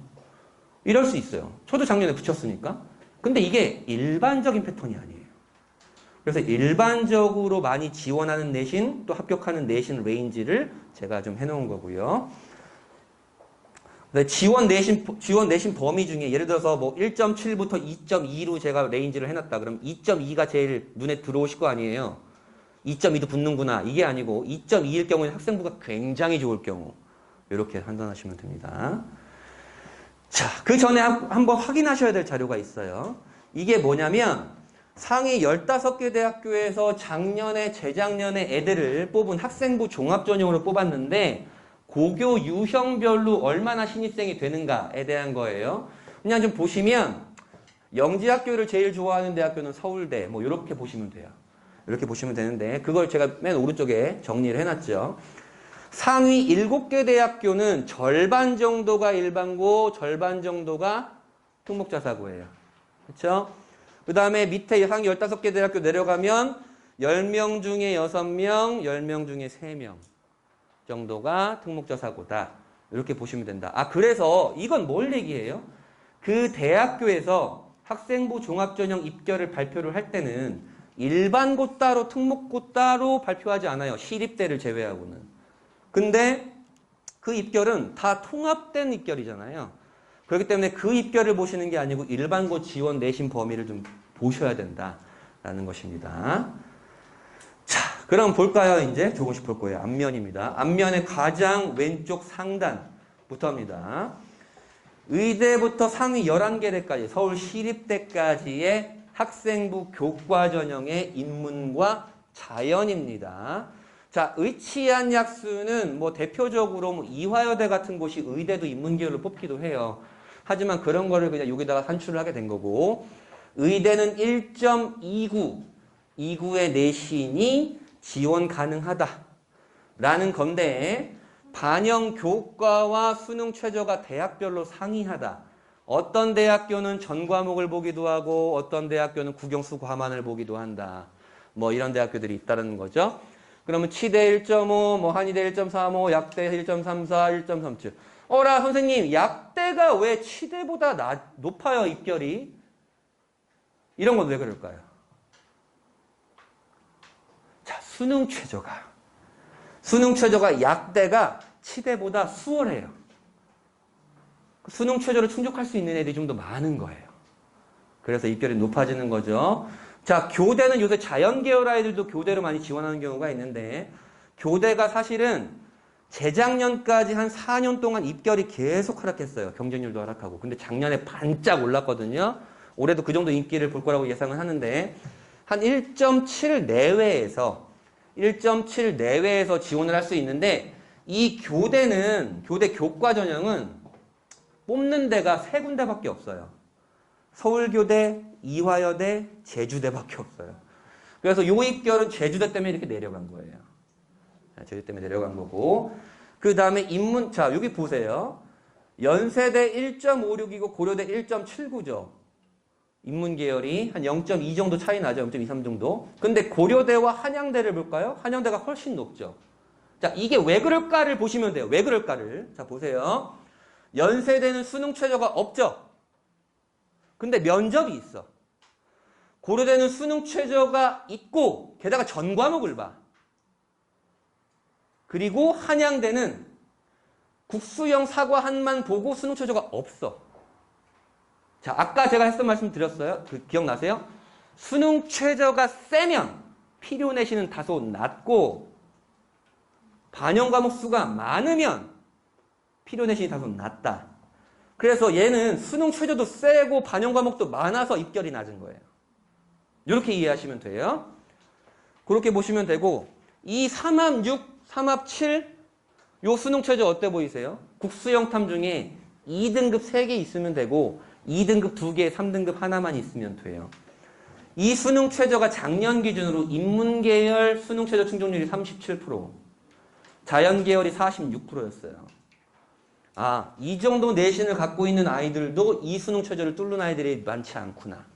이럴 수 있어요. 저도 작년에 붙였으니까. 근데 이게 일반적인 패턴이 아니에요. 그래서 일반적으로 많이 지원하는 내신, 또 합격하는 내신 레인지를 제가 좀 해놓은 거고요. 지원 내신 범위 중에 예를 들어서 뭐 1.7부터 2.2로 제가 레인지를 해놨다. 그럼 2.2가 제일 눈에 들어오실 거 아니에요. 2.2도 붙는구나. 이게 아니고 2.2일 경우에는 학생부가 굉장히 좋을 경우 이렇게 판단하시면 됩니다. 자, 그 전에 한번 확인하셔야 될 자료가 있어요. 이게 뭐냐면 상위 15개 대학교에서 재작년에 애들을 뽑은 학생부 종합전형으로 뽑았는데 고교 유형별로 얼마나 신입생이 되는가에 대한 거예요. 그냥 좀 보시면 영지학교를 제일 좋아하는 대학교는 서울대, 뭐 이렇게 보시면 돼요. 이렇게 보시면 되는데, 그걸 제가 맨 오른쪽에 정리를 해놨죠. 상위 7개 대학교는 절반 정도가 일반고, 절반 정도가 특목자사고예요. 그렇죠? 그 다음에 밑에 상위 15개 대학교 내려가면 10명 중에 6명, 10명 중에 3명 정도가 특목자사고다. 이렇게 보시면 된다. 그래서 이건 뭘 얘기해요? 그 대학교에서 학생부 종합전형 입결을 발표를 할 때는 일반고 따로 특목고 따로 발표하지 않아요. 시립대를 제외하고는. 근데 그 입결은 다 통합된 입결이잖아요. 그렇기 때문에 그 입결을 보시는 게 아니고 일반고 지원 내신 범위를 좀 보셔야 된다라는 것입니다. 자, 그럼 볼까요? 이제 조금씩 볼 거예요. 앞면입니다. 앞면의 가장 왼쪽 상단부터입니다. 의대부터 상위 11개 대까지, 서울 시립대까지의 학생부 교과 전형의 인문과 자연입니다. 자, 의치한 약수는 뭐 대표적으로 뭐 이화여대 같은 곳이 의대도 인문계열로 뽑기도 해요. 하지만 그런 거를 그냥 여기다가 산출을 하게 된 거고, 의대는 1.29, 29의 내신이 지원 가능하다라는 건데, 반영 교과와 수능 최저가 대학별로 상이하다. 어떤 대학교는 전 과목을 보기도 하고 어떤 대학교는 국영수 과만을 보기도 한다. 뭐 이런 대학교들이 있다는 거죠. 그러면 치대 1.5, 뭐 한의대 1.35, 약대 1.34, 1.37. 어라 선생님, 약대가 왜 치대보다 높아요, 입결이? 이런 건 왜 그럴까요? 자, 수능 최저가 약대가 치대보다 수월해요. 수능 최저를 충족할 수 있는 애들이 좀 더 많은 거예요. 그래서 입결이 높아지는 거죠. 자, 교대는 요새 자연계열 아이들도 교대로 많이 지원하는 경우가 있는데, 교대가 사실은 재작년까지 한 4년 동안 입결이 계속 하락했어요. 경쟁률도 하락하고. 근데 작년에 반짝 올랐거든요. 올해도 그 정도 인기를 볼 거라고 예상을 하는데, 한 1.7 내외에서 지원을 할 수 있는데, 이 교대 교과 전형은 뽑는 데가 세 군데밖에 없어요. 서울교대, 이화여대, 제주대밖에 없어요. 그래서 요 입결은 제주대 때문에 이렇게 내려간 거예요. 제주대 때문에 내려간 거고. 그 다음에 자, 여기 보세요. 연세대 1.56이고 고려대 1.79죠. 인문계열이 한 0.2 정도 차이 나죠. 0.23 정도. 근데 고려대와 한양대를 볼까요? 한양대가 훨씬 높죠. 자, 이게 왜 그럴까를 보시면 돼요. 왜 그럴까를. 자, 보세요. 연세대는 수능 최저가 없죠. 근데 면접이 있어. 고려대는 수능 최저가 있고 게다가 전 과목을 봐. 그리고 한양대는 국수형 사과 한만 보고 수능 최저가 없어. 자, 아까 제가 했던 말씀 드렸어요. 기억나세요? 수능 최저가 세면 필요 내신은 다소 낮고 반영 과목 수가 많으면 필요 내신이 다소 낮다. 그래서 얘는 수능 최저도 세고 반영 과목도 많아서 입결이 낮은 거예요. 이렇게 이해하시면 돼요. 그렇게 보시면 되고, 이 3합 6, 3합 7, 요 수능 최저 어때 보이세요? 국수형 탐 중에 2등급 3개 있으면 되고 2등급 2개, 3등급 하나만 있으면 돼요. 이 수능 최저가 작년 기준으로 인문계열 수능 최저 충족률이 37%, 자연계열이 46%였어요. 아, 이 정도 내신을 갖고 있는 아이들도 이 수능 최저를 뚫는 아이들이 많지 않구나.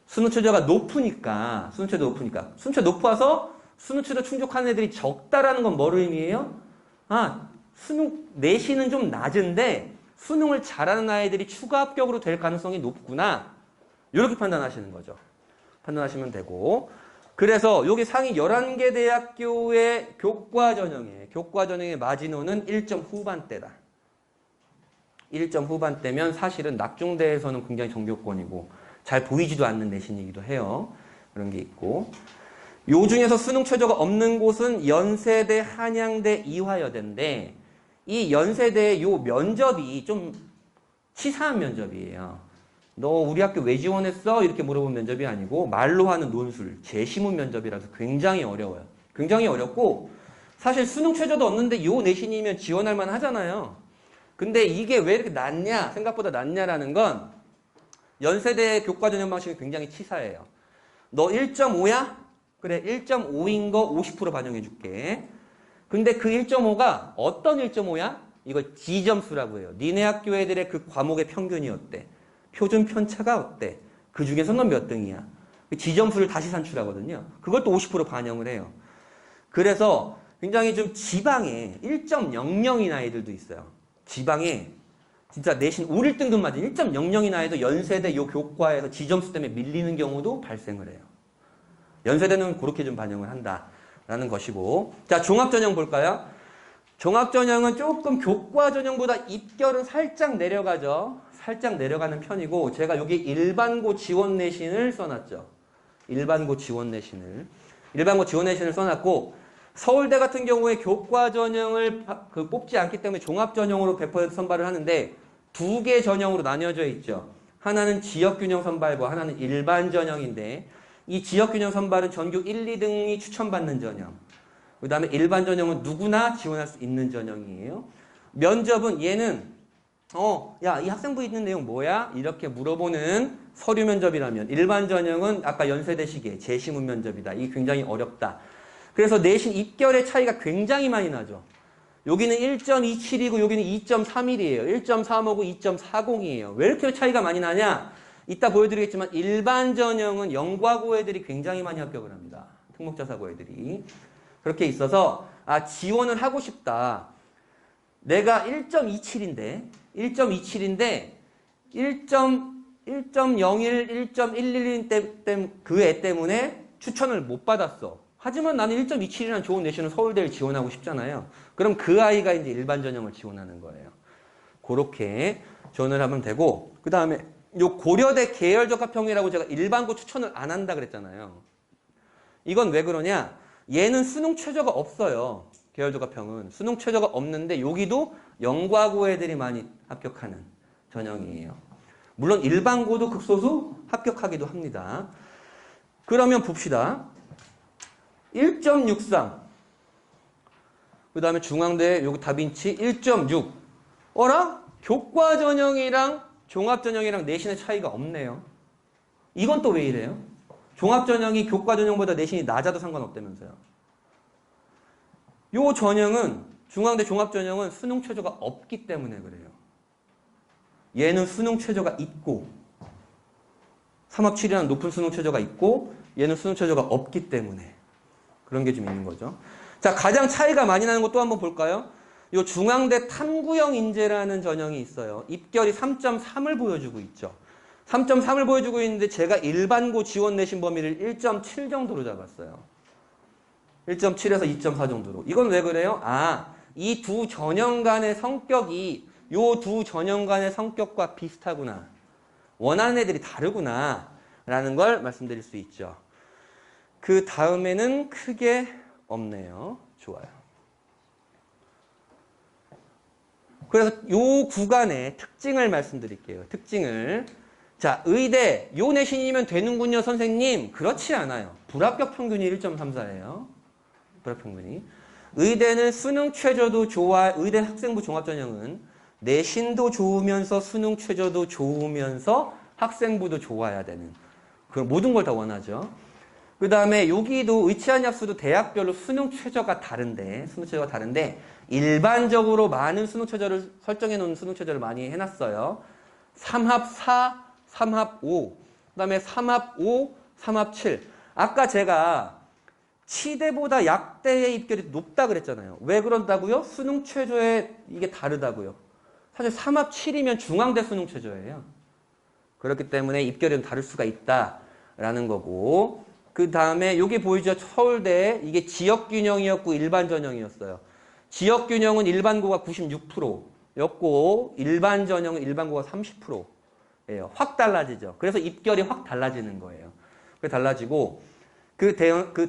수능 최저가 높으니까, 수능 최저 높아서 수능 최저 충족하는 애들이 적다라는 건 뭘 의미해요? 아, 수능 내신은 좀 낮은데 수능을 잘하는 아이들이 추가 합격으로 될 가능성이 높구나. 이렇게 판단하시는 거죠. 판단하시면 되고. 그래서 여기 상위 11개 대학교의 교과 전형의 마지노는 1점 후반대다. 1점 후반대면 사실은 낙중대에서는 굉장히 정교권이고 잘 보이지도 않는 내신이기도 해요. 그런 게 있고. 요 중에서 수능 최저가 없는 곳은 연세대, 한양대, 이화여대인데 이 연세대의 요 면접이 좀 치사한 면접이에요. 너 우리 학교 왜 지원했어? 이렇게 물어본 면접이 아니고 말로 하는 논술, 재시문 면접이라서 굉장히 어려워요. 굉장히 어렵고 사실 수능 최저도 없는데 요 내신이면 지원할 만 하잖아요. 근데 이게 왜 이렇게 낮냐? 생각보다 낮냐라는 건 연세대 교과 전형 방식이 굉장히 치사해요. 너 1.5야? 그래, 1.5인 거 50% 반영해 줄게. 근데 그 1.5가 어떤 1.5야? 이거 지점수라고 해요. 니네 학교 애들의 그 과목의 평균이 어때? 표준 편차가 어때? 그 중에서 넌 몇 등이야? 지점수를 다시 산출하거든요. 그걸 또 50% 반영을 해요. 그래서 굉장히 좀 지방에 1.00인 아이들도 있어요. 지방에 진짜 내신 올 1등급 맞은 1.00인 아이도 연세대 요 교과에서 지점수 때문에 밀리는 경우도 발생을 해요. 연세대는 그렇게 좀 반영을 한다라는 것이고. 자, 종합전형 볼까요? 종합전형은 조금 교과 전형보다 입결은 살짝 내려가죠. 살짝 내려가는 편이고 제가 여기 일반고 지원 내신을 써놨죠. 일반고 지원 내신을 써놨고 서울대 같은 경우에 교과 전형을 뽑지 않기 때문에 종합 전형으로 100% 선발을 하는데 두 개 전형으로 나뉘어져 있죠. 하나는 지역균형 선발고 하나는 일반 전형인데 이 지역균형 선발은 전교 1, 2등이 추천받는 전형. 그 다음에 일반 전형은 누구나 지원할 수 있는 전형이에요. 면접은 얘는 야, 이 학생부 있는 내용 뭐야? 이렇게 물어보는 서류 면접이라면 일반 전형은 아까 연세대 시기에 재시문 면접이다. 이게 굉장히 어렵다. 그래서 내신 입결의 차이가 굉장히 많이 나죠. 여기는 1.27이고 여기는 2.31이에요. 1.35고 2.40이에요. 왜 이렇게 차이가 많이 나냐? 이따 보여드리겠지만 일반 전형은 영과고 애들이 굉장히 많이 합격을 합니다. 특목자사고 애들이. 그렇게 있어서 지원을 하고 싶다. 내가 1.27인데 1.01, 1.111 그 애 때문에 추천을 못 받았어. 하지만 나는 1.27이라는 좋은 내신을 서울대를 지원하고 싶잖아요. 그럼 그 아이가 이제 일반 전형을 지원하는 거예요. 그렇게 지원을 하면 되고, 그 다음에 요 고려대 계열적합형이라고 제가 일반고 추천을 안 한다 그랬잖아요. 이건 왜 그러냐? 얘는 수능 최저가 없어요. 계열적합형은 수능 최저가 없는데 여기도 영과고 애들이 많이 합격하는 전형이에요. 물론 일반고도 극소수 합격하기도 합니다. 그러면 봅시다. 1.63. 그 다음에 중앙대 여기 다빈치 1.6. 어라? 교과 전형이랑 종합 전형이랑 내신의 차이가 없네요. 이건 또 왜 이래요? 종합 전형이 교과 전형보다 내신이 낮아도 상관없다면서요. 요 전형은 중앙대 종합 전형은 수능 최저가 없기 때문에 그래요. 얘는 수능 최저가 있고 3합7이라는 높은 수능 최저가 있고 얘는 수능 최저가 없기 때문에 그런 게 좀 있는 거죠. 자, 가장 차이가 많이 나는 것도 한번 볼까요? 요 중앙대 탐구형 인재라는 전형이 있어요. 입결이 3.3을 보여주고 있죠. 3.3을 보여주고 있는데 제가 일반고 지원 내신 범위를 1.7 정도로 잡았어요. 1.7에서 2.4 정도로. 이건 왜 그래요? 이 두 전형 간의 성격이 요 두 전형 간의 성격과 비슷하구나. 원하는 애들이 다르구나. 라는 걸 말씀드릴 수 있죠. 그 다음에는 크게 없네요. 좋아요. 그래서 요 구간의 특징을 말씀드릴게요. 특징을. 자, 의대 요 내신이면 되는군요, 선생님. 그렇지 않아요. 불합격 평균이 1.34예요. 불합격 평균이. 의대는 수능 최저도 좋아. 의대 학생부 종합전형은 내신도 좋으면서 수능 최저도 좋으면서 학생부도 좋아야 되는 그 모든 걸 다 원하죠. 그 다음에 여기도 의치한 약수도 대학별로 수능 최저가 다른데 일반적으로 많은 수능 최저를 설정해 놓은 수능 최저를 많이 해놨어요. 3합 4, 3합 5, 그 다음에 3합 5, 3합 7. 아까 제가 치대보다 약대의 입결이 높다 그랬잖아요. 왜 그런다고요? 수능 최저에 이게 다르다고요. 사실 3합 7이면 중앙대 수능 최저예요. 그렇기 때문에 입결이 다를 수가 있다라는 거고, 그 다음에 여기 보이죠? 서울대 이게 지역균형이었고 일반 전형이었어요. 지역균형은 일반고가 96%였고 일반 전형은 일반고가 30%예요. 확 달라지죠. 그래서 입결이 확 달라지는 거예요. 그게 달라지고 그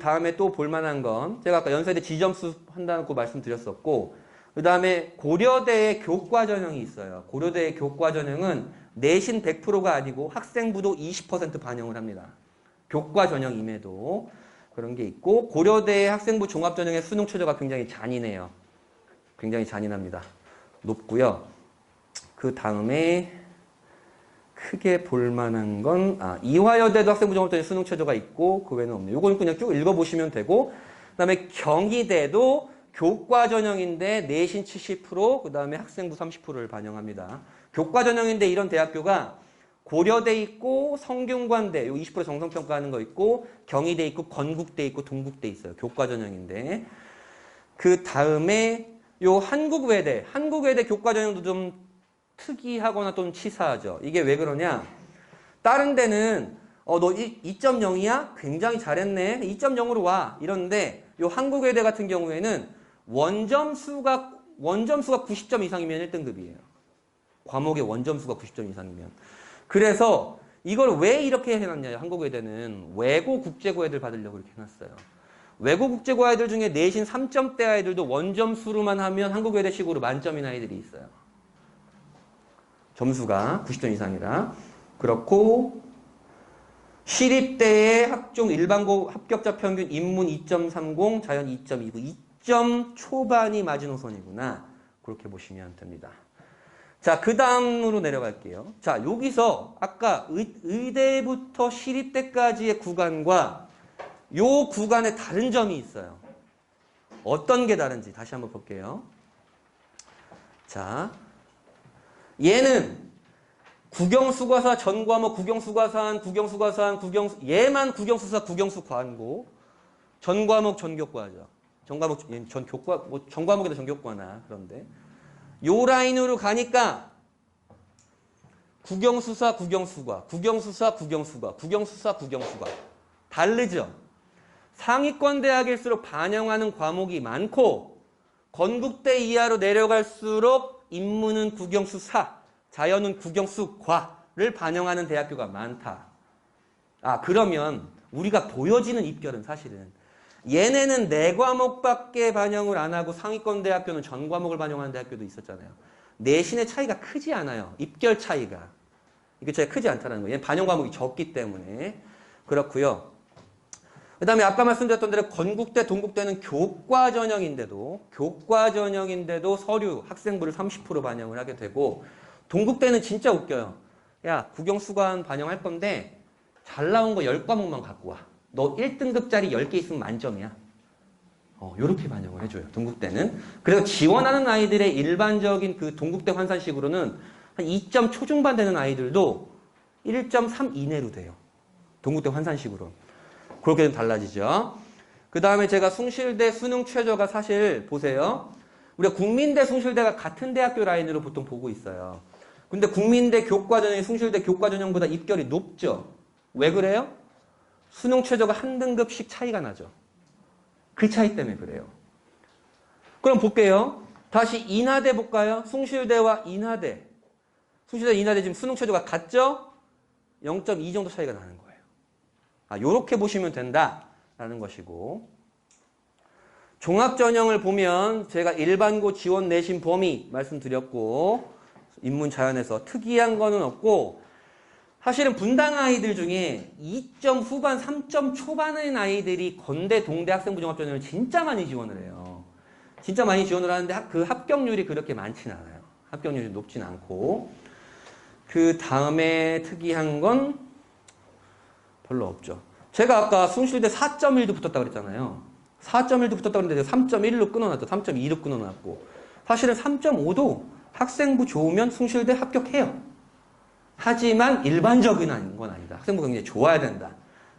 다음에 또 볼만한 건 제가 아까 연세대 지점수 한다고 말씀드렸었고, 그 다음에 고려대의 교과 전형이 있어요. 고려대의 교과 전형은 내신 100%가 아니고 학생부도 20% 반영을 합니다. 교과 전형임에도 그런 게 있고, 고려대의 학생부 종합 전형의 수능 최저가 굉장히 잔인해요. 굉장히 잔인합니다. 높고요. 그 다음에 크게 볼만한 건 이화여대도 학생부 종합 전형 수능 최저가 있고 그 외에는 없네요. 이건 그냥 쭉 읽어보시면 되고, 그 다음에 경희대도 교과 전형인데 내신 70%, 그 다음에 학생부 30%를 반영합니다. 교과 전형인데 이런 대학교가 고려대 있고 성균관대, 요 20% 정성평가하는 거 있고, 경희대 있고 건국대 있고 동국대 있어요. 교과 전형인데. 그 다음에 요 한국외대 교과 전형도 좀 특이하거나 또는 치사하죠. 이게 왜 그러냐? 다른 데는 너 2.0이야? 굉장히 잘했네. 2.0으로 와. 이런데 요 한국외대 같은 경우에는 원점수가 90점 이상이면 1등급이에요. 과목의 원점수가 90점 이상이면. 그래서 이걸 왜 이렇게 해놨냐? 한국외대는 외고 국제고 애들 받으려고 이렇게 해놨어요. 외고 국제고 아이들 중에 내신 3점대 아이들도 원점수로만 하면 한국외대식으로 만점인 아이들이 있어요. 점수가 90점 이상이라. 그렇고 시립대의 학종 일반고 합격자 평균 인문 2.30, 자연 2.29, 2점 초반이 마지노선이구나. 그렇게 보시면 됩니다. 자, 그 다음으로 내려갈게요. 자, 여기서 아까 의대부터 시립대까지의 구간과 요 구간에 다른 점이 있어요. 어떤 게 다른지 다시 한번 볼게요. 자, 얘는 국영수과사 전과목 국영수과사한 얘만 국영수사 국영수과고 전과목 전교과죠. 전과목 전교과 뭐 전과목에도 전교과나 그런데 요 라인으로 가니까 국영수사 국영수과 다르죠. 상위권 대학일수록 반영하는 과목이 많고 건국대 이하로 내려갈수록 인문은 국영수사, 자연은 국영수과를 반영하는 대학교가 많다. 아, 그러면 우리가 보여지는 입결은 사실은 얘네는 4과목밖에 반영을 안 하고 상위권 대학교는 전 과목을 반영하는 대학교도 있었잖아요. 내신의 차이가 크지 않아요. 입결 차이가. 이게 차이가 크지 않다는 거예요. 얘는 반영 과목이 적기 때문에. 그렇고요. 그 다음에 아까 말씀드렸던 대로 건국대, 동국대는 교과 전형인데도 서류, 학생부를 30% 반영을 하게 되고 동국대는 진짜 웃겨요. 야, 국영수관 반영할 건데 잘 나온 거 10과목만 갖고 와. 너 1등급짜리 10개 있으면 만점이야. 요렇게 반영을 해줘요. 동국대는. 그래서 지원하는 아이들의 일반적인 그 동국대 환산식으로는 한 2점 초중반 되는 아이들도 1.3 이내로 돼요. 동국대 환산식으로. 그렇게 좀 달라지죠. 그 다음에 제가 숭실대 수능 최저가 사실 보세요. 우리가 국민대, 숭실대가 같은 대학교 라인으로 보통 보고 있어요. 근데 국민대 교과전형이 숭실대 교과전형보다 입결이 높죠. 왜 그래요? 수능 최저가 한 등급씩 차이가 나죠. 그 차이 때문에 그래요. 그럼 볼게요. 다시 인하대 볼까요? 숭실대와 인하대. 숭실대, 인하대 지금 수능 최저가 같죠? 0.2 정도 차이가 나는 거예요. 아, 요렇게 보시면 된다라는 것이고. 종합전형을 보면 제가 일반고 지원 내신 범위 말씀드렸고 인문 자연에서 특이한 거는 없고 사실은 분당 아이들 중에 2점 후반, 3점 초반의 아이들이 건대, 동대 학생부 종합전형을 진짜 많이 지원을 해요. 진짜 많이 지원을 하는데 그 합격률이 그렇게 많진 않아요. 합격률이 높진 않고. 그 다음에 특이한 건 별로 없죠. 제가 아까 숭실대 4.1도 붙었다고 그랬잖아요. 4.1도 붙었다고 그랬는데 3.1로 끊어놨죠. 3.2로 끊어놨고. 사실은 3.5도 학생부 좋으면 숭실대 합격해요. 하지만 일반적인 건 아니다. 학생부가 굉장히 좋아야 된다.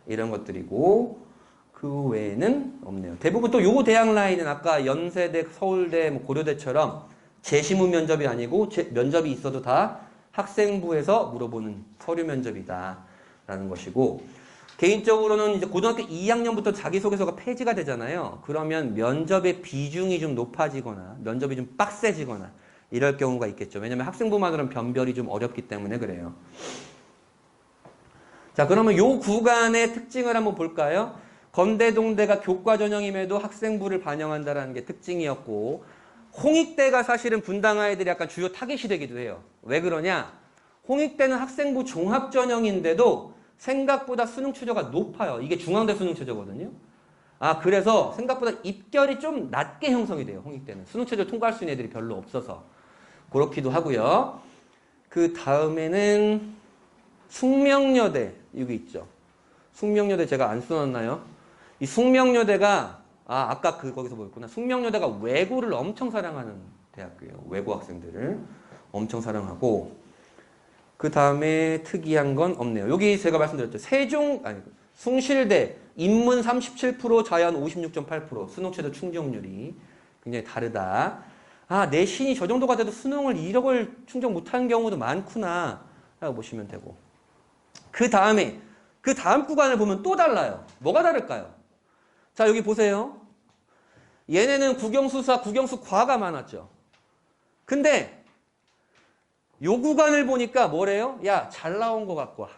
이런 것들이고 그 외에는 없네요. 대부분 또 요 대학 라인은 아까 연세대, 서울대, 뭐 고려대처럼 재시문 면접이 아니고 면접이 있어도 다 학생부에서 물어보는 서류 면접이다. 라는 것이고 개인적으로는 이제 고등학교 2학년부터 자기소개서가 폐지가 되잖아요. 그러면 면접의 비중이 좀 높아지거나 면접이 좀 빡세지거나 이럴 경우가 있겠죠. 왜냐하면 학생부만으로는 변별이 좀 어렵기 때문에 그래요. 자, 그러면 요 구간의 특징을 한번 볼까요? 건대, 동대가 교과 전형임에도 학생부를 반영한다는 게 특징이었고 홍익대가 사실은 분당 아이들이 약간 주요 타겟이 되기도 해요. 왜 그러냐? 홍익대는 학생부 종합 전형인데도 생각보다 수능 최저가 높아요. 이게 중앙대 수능 최저거든요. 아, 그래서 생각보다 입결이 좀 낮게 형성이 돼요. 홍익대는. 수능 최저 통과할 수 있는 애들이 별로 없어서. 그렇기도 하고요. 그 다음에는 숙명여대 여기 있죠. 숙명여대 제가 안 써놨나요? 이 숙명여대가 아까 거기서 보였구나. 숙명여대가 외고를 엄청 사랑하는 대학교예요. 외고 학생들을 엄청 사랑하고 그 다음에 특이한 건 없네요. 여기 제가 말씀드렸죠. 숭실대 인문 37%, 자연 56.8%, 수능 최저 충족률이 굉장히 다르다. 아, 내신이 저 정도가 돼도 수능을 1억을 충족 못하는 경우도 많구나 라고 보시면 되고 그 다음 구간을 보면 또 달라요. 뭐가 다를까요? 자, 여기 보세요. 얘네는 국영수사, 국영수과가 많았죠. 근데 요 구간을 보니까 뭐래요? 야, 잘 나온 거 갖고 와.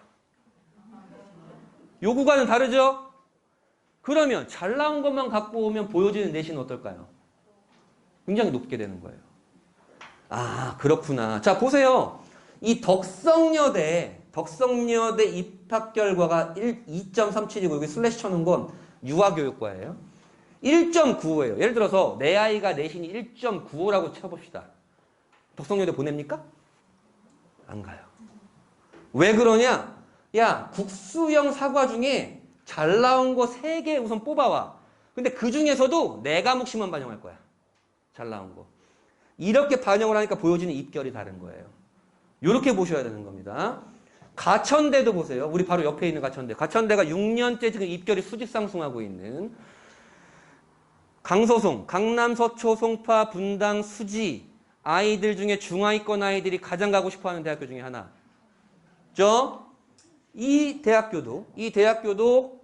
요 구간은 다르죠? 그러면 잘 나온 것만 갖고 오면 보여지는 내신은 어떨까요? 굉장히 높게 되는 거예요. 아, 그렇구나. 자, 보세요. 이 덕성여대 덕성여대 입학 결과가 2.37이고 여기 슬래시 쳐놓은 건 유아교육과예요. 1.95예요. 예를 들어서 내 아이가 내신이 1.95라고 쳐봅시다. 덕성여대 보냅니까? 안 가요. 왜 그러냐? 야, 국수형 사과 중에 잘 나온 거 3개 우선 뽑아와. 근데 그 중에서도 4과목씩만 반영할 거야. 잘 나온 거. 이렇게 반영을 하니까 보여지는 입결이 다른 거예요. 이렇게 보셔야 되는 겁니다. 가천대도 보세요. 우리 바로 옆에 있는 가천대. 가천대가 6년째 지금 입결이 수직 상승하고 있는 강서송, 강남, 서초, 송파, 분당, 수지 아이들 중에 중하위권 아이들이 가장 가고 싶어하는 대학교 중에 하나. 이 대학교도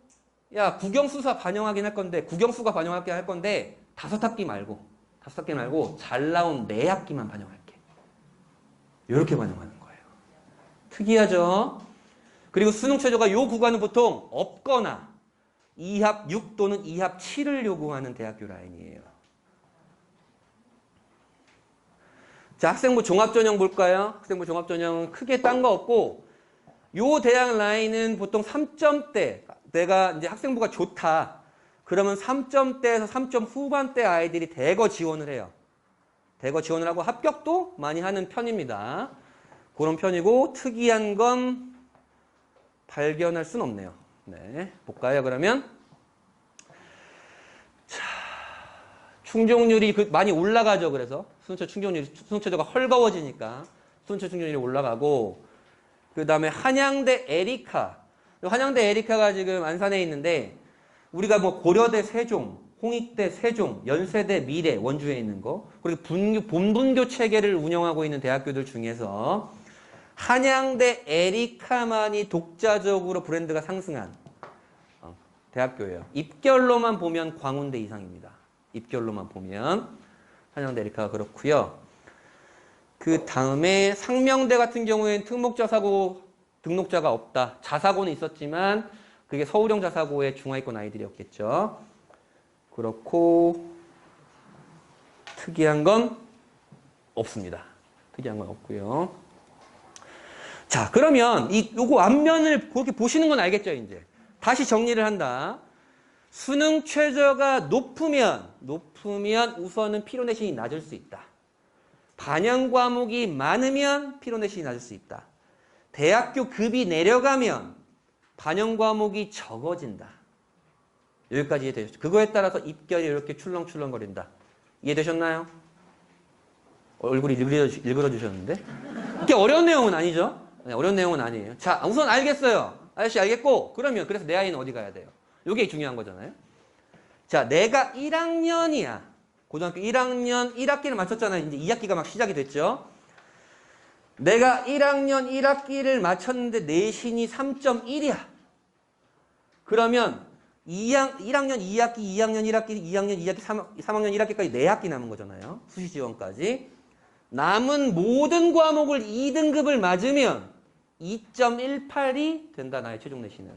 야 국영수사 반영하긴 할 건데 국영수가 반영하긴 할 건데 5학기 말고 잘 나온 4학기만 반영할게. 이렇게 반영하는 거예요. 특이하죠? 그리고 수능 최저가 요 구간은 보통 없거나 2합 6 또는 2합 7을 요구하는 대학교 라인이에요. 자, 학생부 종합전형 볼까요? 학생부 종합전형은 크게 딴 거 없고 요 대학 라인은 보통 3점대 내가 이제 학생부가 좋다. 그러면 3점대에서 3점 후반대 아이들이 대거 지원을 해요. 대거 지원을 하고 합격도 많이 하는 편입니다. 그런 편이고 특이한 건 발견할 수는 없네요. 네, 볼까요? 그러면 자, 충족률이 많이 올라가죠. 그래서 수능체 충족률이 수능체제가 헐거워지니까 수능체 충족률이 올라가고 그 다음에 한양대 에리카가 지금 안산에 있는데 우리가 뭐 고려대 세종, 홍익대 세종, 연세대 미래 원주에 있는 거 그리고 본분교 체계를 운영하고 있는 대학교들 중에서 한양대 에리카만이 독자적으로 브랜드가 상승한 대학교예요. 입결로만 보면 광운대 이상입니다. 입결로만 보면 한양대 에리카가 그렇고요. 그 다음에 상명대 같은 경우에는 특목자사고 등록자가 없다. 자사고는 있었지만 그게 서울형 자사고의 중하위권 아이들이었겠죠. 그렇고 특이한 건 없습니다. 특이한 건 없고요. 자, 그러면 요거 앞면을 그렇게 보시는 건 알겠죠, 이제. 다시 정리를 한다. 수능 최저가 높으면 우선은 피로내신이 낮을 수 있다. 반영 과목이 많으면 피로내신이 낮을 수 있다. 대학교 급이 내려가면 반영 과목이 적어진다. 여기까지 이해되셨죠? 그거에 따라서 입결이 이렇게 출렁출렁거린다. 이해되셨나요? 얼굴이 일그러주셨는데? 그렇게 어려운 내용은 아니죠? 네, 어려운 내용은 아니에요. 자, 우선 알겠어요. 아저씨 알겠고, 그러면 그래서 내 아이는 어디 가야 돼요? 이게 중요한 거잖아요. 자, 내가 1학년이야. 고등학교 1학년 1학기를 마쳤잖아요. 이제 2학기가 막 시작이 됐죠. 내가 1학년 1학기를 마쳤는데 내신이 3.1이야. 그러면 1학년 2학기, 2학년 1학기, 2학년 2학기, 3학년 1학기까지 4학기 남은 거잖아요. 수시 지원까지. 남은 모든 과목을 2등급을 맞으면 2.18이 된다. 나의 최종 내신은.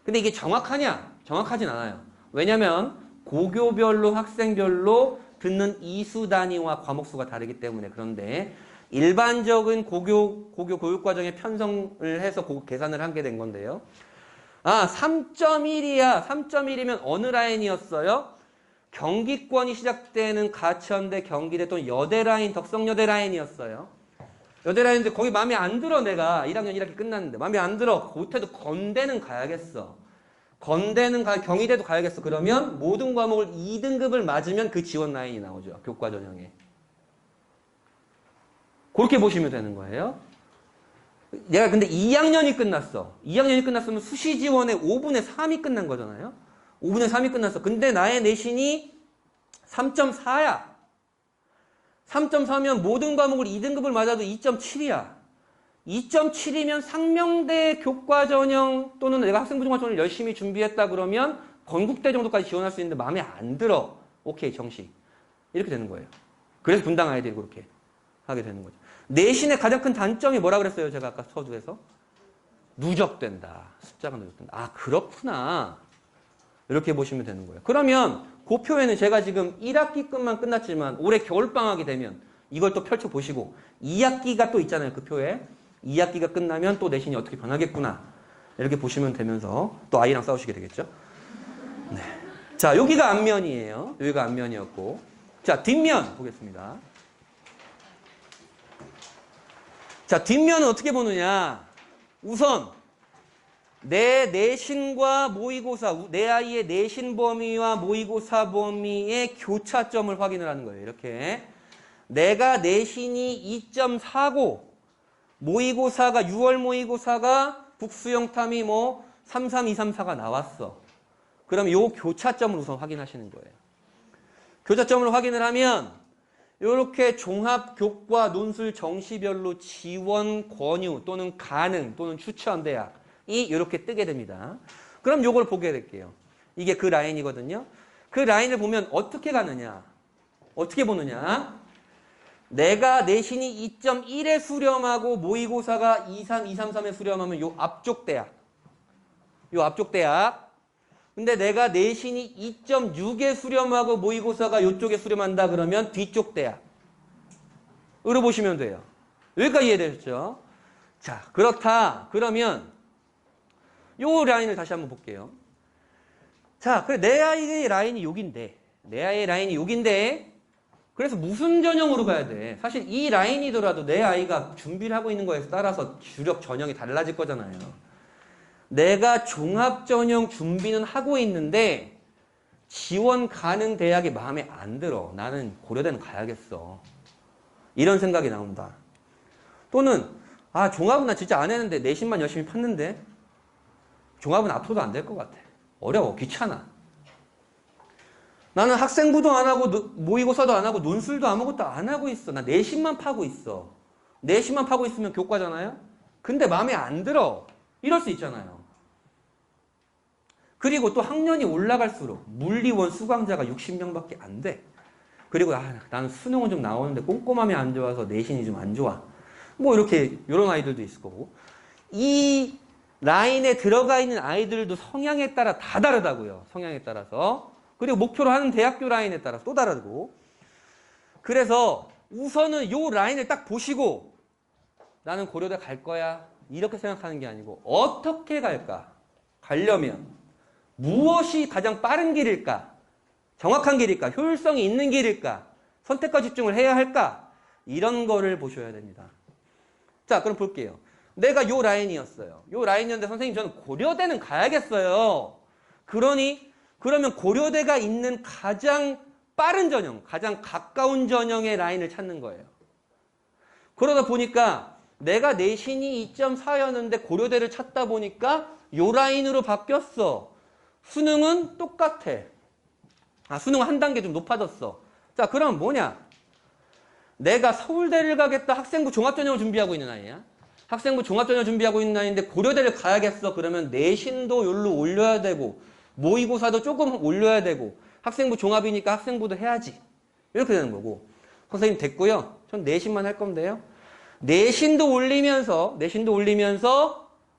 근데 이게 정확하냐? 정확하진 않아요. 왜냐면 고교별로 학생별로 듣는 이수 단위와 과목 수가 다르기 때문에. 그런데 일반적인 고교 교육과정에 편성을 해서 계산을 하게 된 건데요. 3.1이야. 3.1이면 어느 라인이었어요? 경기권이 시작되는 가천대, 경기대 또는 여대 라인, 덕성여대 라인이었어요. 여대 라인인데 거기 마음에 안 들어. 내가 1학년 1학기 끝났는데 마음에 안 들어. 못해도 건대는 가야겠어. 경희대도 가야겠어. 그러면 모든 과목을 2등급을 맞으면 그 지원 라인이 나오죠. 교과 전형에. 그렇게 보시면 되는 거예요. 내가 근데 2학년이 끝났어. 2학년이 끝났으면 수시 지원의 5분의 3이 끝난 거잖아요. 5분의 3이 끝났어. 근데 나의 내신이 3.4야. 3.4면 모든 과목을 2등급을 맞아도 2.7이야. 2.7이면 상명대 교과전형 또는 내가 학생부 종합전형을 열심히 준비했다 그러면 건국대 정도까지 지원할 수 있는데 마음에 안 들어. 오케이, 정시. 이렇게 되는 거예요. 그래서 분당 아이들이 그렇게 하게 되는 거죠. 내신의 가장 큰 단점이 뭐라 그랬어요? 제가 아까 서두에서. 누적된다. 숫자가 누적된다. 그렇구나. 이렇게 보시면 되는 거예요. 그러면 그 표에는 제가 지금 1학기급만 끝났지만 올해 겨울방학이 되면 이걸 또 펼쳐보시고 2학기가 또 있잖아요. 그 표에. 2학기가 끝나면 또 내신이 어떻게 변하겠구나. 이렇게 보시면 되면서 또 아이랑 싸우시게 되겠죠. 네. 자, 여기가 앞면이에요. 여기가 앞면이었고. 자, 뒷면 보겠습니다. 자, 뒷면은 어떻게 보느냐. 우선 내 내신과 모의고사, 내 아이의 내신 범위와 모의고사 범위의 교차점을 확인을 하는 거예요. 이렇게. 내가 내신이 2.4고 모의고사가 6월 모의고사가 국수영탐이 뭐 33234가 나왔어. 그럼 요 교차점을 우선 확인하시는 거예요. 교차점을 확인을 하면 이렇게 종합교과 논술 정시별로 지원 권유 또는 가능 또는 추천 대학이 이렇게 뜨게 됩니다. 그럼 요걸 보게 될게요. 이게 그 라인이거든요. 그 라인을 보면 어떻게 가느냐? 어떻게 보느냐? 내가 내신이 2.1에 수렴하고 모의고사가 2.3, 2.3, 3에 수렴하면 요 앞쪽 대학. 요 앞쪽 대학. 근데 내가 내신이 2.6에 수렴하고 모의고사가 요쪽에 수렴한다 그러면 뒤쪽 대학. 으로 보시면 돼요. 여기까지 이해되셨죠? 자, 그렇다. 그러면 요 라인을 다시 한번 볼게요. 자, 그래 내 아이의 라인이 여긴데. 내 아이의 라인이 여긴데. 그래서 무슨 전형으로 가야 돼? 사실 이 라인이더라도 내 아이가 준비를 하고 있는 거에 따라서 주력 전형이 달라질 거잖아요. 내가 종합전형 준비는 하고 있는데 지원 가능 대학이 마음에 안 들어. 나는 고려대는 가야겠어. 이런 생각이 나온다. 또는 아 종합은 나 진짜 안 했는데 내신만 열심히 팠는데 종합은 앞으로도 안 될 것 같아. 어려워. 귀찮아. 나는 학생부도 안 하고 모의고사도 안 하고 논술도 아무것도 안 하고 있어. 나 내신만 파고 있어. 내신만 파고 있으면 교과잖아요. 근데 마음에 안 들어. 이럴 수 있잖아요. 그리고 또 학년이 올라갈수록 물리원 수강자가 60명밖에 안 돼. 그리고 나는 수능은 좀 나오는데 꼼꼼함이 안 좋아서 내신이 좀 안 좋아. 뭐 이렇게 이런 아이들도 있을 거고. 이 라인에 들어가 있는 아이들도 성향에 따라 다 다르다고요. 성향에 따라서. 그리고 목표로 하는 대학교 라인에 따라서 또 다르고. 그래서 우선은 요 라인을 딱 보시고 나는 고려대 갈 거야. 이렇게 생각하는 게 아니고 어떻게 갈까? 가려면 무엇이 가장 빠른 길일까? 정확한 길일까? 효율성이 있는 길일까? 선택과 집중을 해야 할까? 이런 거를 보셔야 됩니다. 자, 그럼 볼게요. 내가 요 라인이었어요. 요 라인이었는데 선생님 저는 고려대는 가야겠어요. 그러면 고려대가 있는 가장 빠른 전형, 가장 가까운 전형의 라인을 찾는 거예요. 그러다 보니까 내가 내신이 2.4였는데 고려대를 찾다 보니까 요 라인으로 바뀌었어. 수능은 똑같아. 수능은 한 단계 좀 높아졌어. 자, 그럼 뭐냐? 내가 서울대를 가겠다. 학생부 종합전형을 준비하고 있는 아이야. 학생부 종합전형을 준비하고 있는 아이인데 고려대를 가야겠어. 그러면 내신도 여기로 올려야 되고 모의고사도 조금 올려야 되고 학생부 종합이니까 학생부도 해야지. 이렇게 되는 거고. 선생님 됐고요. 전 내신만 할 건데요. 내신도 올리면서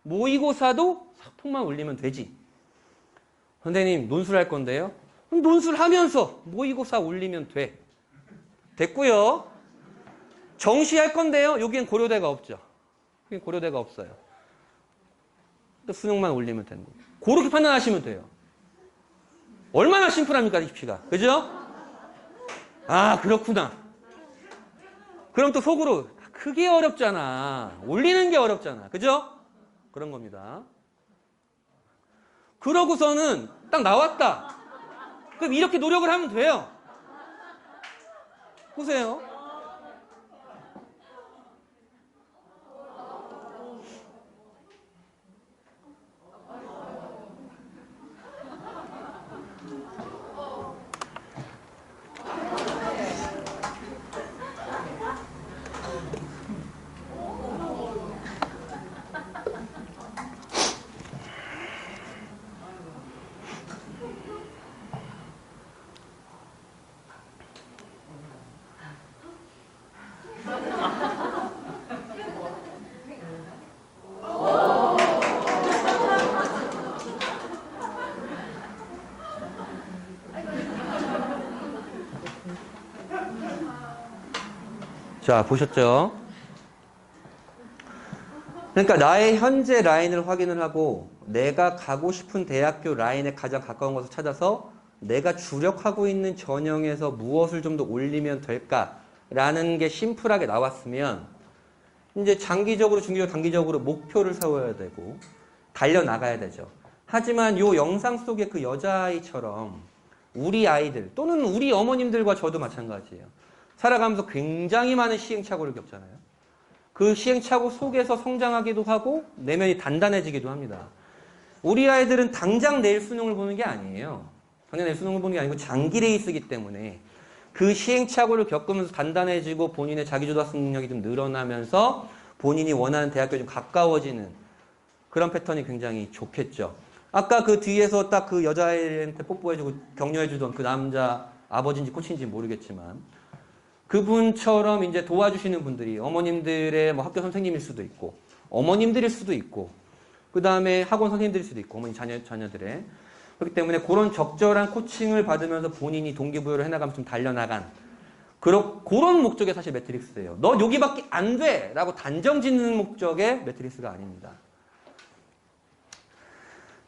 모의고사도 사폭만 올리면 되지. 선생님 논술할 건데요. 그럼 논술하면서 모의고사 올리면 돼. 됐고요. 정시할 건데요. 여기엔 고려대가 없죠. 여기엔 고려대가 없어요. 또 수능만 올리면 되는 거예요. 그렇게 판단하시면 돼요. 얼마나 심플합니까, 입시가. 그죠? 아, 그렇구나. 그럼 또 속으로 그게 어렵잖아. 올리는 게 어렵잖아. 그죠? 그런 겁니다. 그러고서는 딱 나왔다. 그럼 이렇게 노력을 하면 돼요. 보세요. 자, 보셨죠? 그러니까 나의 현재 라인을 확인을 하고 내가 가고 싶은 대학교 라인에 가장 가까운 것을 찾아서 내가 주력하고 있는 전형에서 무엇을 좀 더 올리면 될까라는 게 심플하게 나왔으면 이제 장기적으로, 중기적으로, 단기적으로 목표를 세워야 되고 달려나가야 되죠. 하지만 이 영상 속의 그 여자아이처럼 우리 아이들 또는 우리 어머님들과 저도 마찬가지예요. 살아가면서 굉장히 많은 시행착오를 겪잖아요. 그 시행착오 속에서 성장하기도 하고 내면이 단단해지기도 합니다. 우리 아이들은 당장 내일 수능을 보는 게 아니에요. 당장 내일 수능을 보는 게 아니고 장기 레이스이기 때문에 그 시행착오를 겪으면서 단단해지고 본인의 자기주도성 능력이 좀 늘어나면서 본인이 원하는 대학교에 좀 가까워지는 그런 패턴이 굉장히 좋겠죠. 아까 그 뒤에서 딱 그 여자애한테 뽀뽀해주고 격려해주던 그 남자 아버지인지 코치인지 모르겠지만 그분처럼 이제 도와주시는 분들이 어머님들의 뭐 학교 선생님일 수도 있고 어머님들일 수도 있고 그 다음에 학원 선생님들일 수도 있고 어머니 자녀들의 그렇기 때문에 그런 적절한 코칭을 받으면서 본인이 동기부여를 해나가면서 좀 달려나간 그런 목적의 사실 매트릭스예요. 너 여기밖에 안 돼! 라고 단정 짓는 목적의 매트릭스가 아닙니다.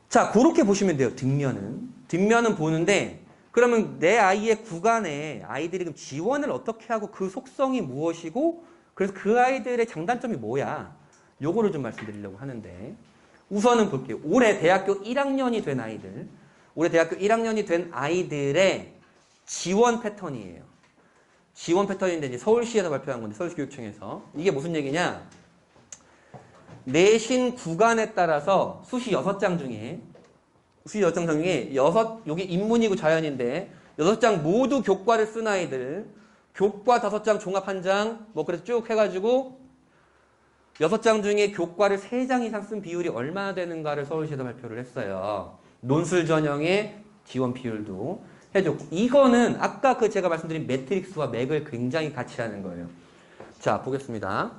자, 그렇게 보시면 돼요. 뒷면은 보는데 그러면 내 아이의 구간에 아이들이 그럼 지원을 어떻게 하고 그 속성이 무엇이고 그래서 그 아이들의 장단점이 뭐야? 요거를 좀 말씀드리려고 하는데 우선은 볼게요. 올해 대학교 1학년이 된 아이들 올해 대학교 1학년이 된 아이들의 지원 패턴이에요. 지원 패턴인데 이제 서울시에서 발표한 건데 서울시교육청에서 이게 무슨 얘기냐? 내신 구간에 따라서 수시 6장 중에 여기 인문이고 자연인데 6장 모두 교과를 쓴 아이들 교과 5장 종합 1장 뭐 그래서 쭉 해가지고 6장 중에 교과를 3장 이상 쓴 비율이 얼마나 되는가를 서울시에서 발표를 했어요. 논술 전형의 지원 비율도 해줬고 이거는 아까 그 제가 말씀드린 매트릭스와 맥을 굉장히 같이 하는 거예요. 자 보겠습니다.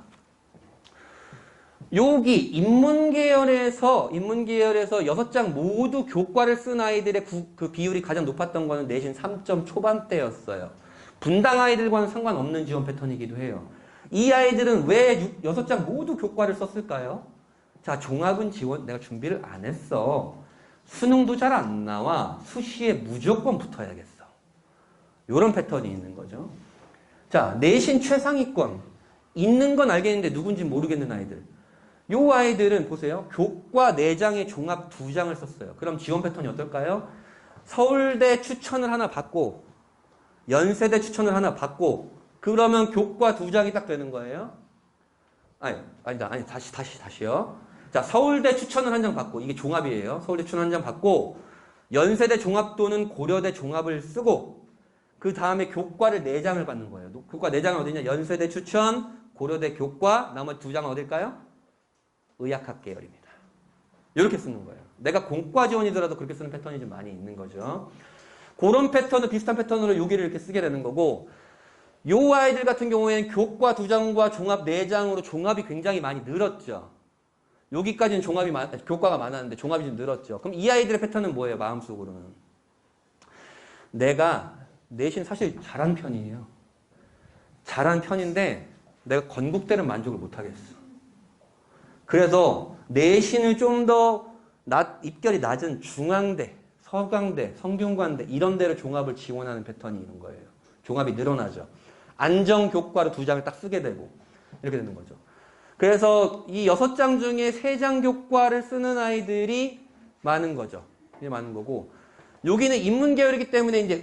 여기 인문계열에서 6장 모두 교과를 쓴 아이들의 그 비율이 가장 높았던 거는 내신 3점 초반대였어요. 분당 아이들과는 상관없는 지원 패턴이기도 해요. 이 아이들은 왜 6장 모두 교과를 썼을까요? 자, 종합은 지원 내가 준비를 안 했어. 수능도 잘 안 나와. 수시에 무조건 붙어야겠어. 이런 패턴이 있는 거죠. 자, 내신 최상위권 있는 건 알겠는데 누군지 모르겠는 아이들. 요 아이들은 보세요. 교과 4장에 종합 2장을 썼어요. 그럼 지원 패턴이 어떨까요? 서울대 추천을 하나 받고 연세대 추천을 하나 받고 그러면 교과 2장이 딱 되는 거예요. 다시요. 자, 서울대 추천을 한 장 받고 이게 종합이에요. 서울대 추천 한 장 받고 연세대 종합 또는 고려대 종합을 쓰고 그 다음에 교과를 4장을 받는 거예요. 교과 4장은 어디냐? 연세대 추천, 고려대 교과, 나머지 2장은 어딜까요? 의학학 계열입니다. 이렇게 쓰는 거예요. 내가 공과 지원이더라도 그렇게 쓰는 패턴이 좀 많이 있는 거죠. 그런 패턴은 비슷한 패턴으로 여기를 이렇게 쓰게 되는 거고 요 아이들 같은 경우에는 교과 2장과 종합 4장으로 종합이 굉장히 많이 늘었죠. 여기까지는 교과가 많았는데 종합이 좀 늘었죠. 그럼 이 아이들의 패턴은 뭐예요? 마음속으로는. 내가 내신 사실 잘한 편이에요. 잘한 편인데 내가 건국대는 만족을 못하겠어. 그래서 내신을 좀 더 입결이 낮은 중앙대, 서강대, 성균관대 이런 데를 종합을 지원하는 패턴이 있는 거예요. 종합이 늘어나죠. 안정교과로 2장을 딱 쓰게 되고 이렇게 되는 거죠. 그래서 이 6장 중에 3장 교과를 쓰는 아이들이 많은 거죠. 이게 많은 거고 여기는 인문계열이기 때문에 이제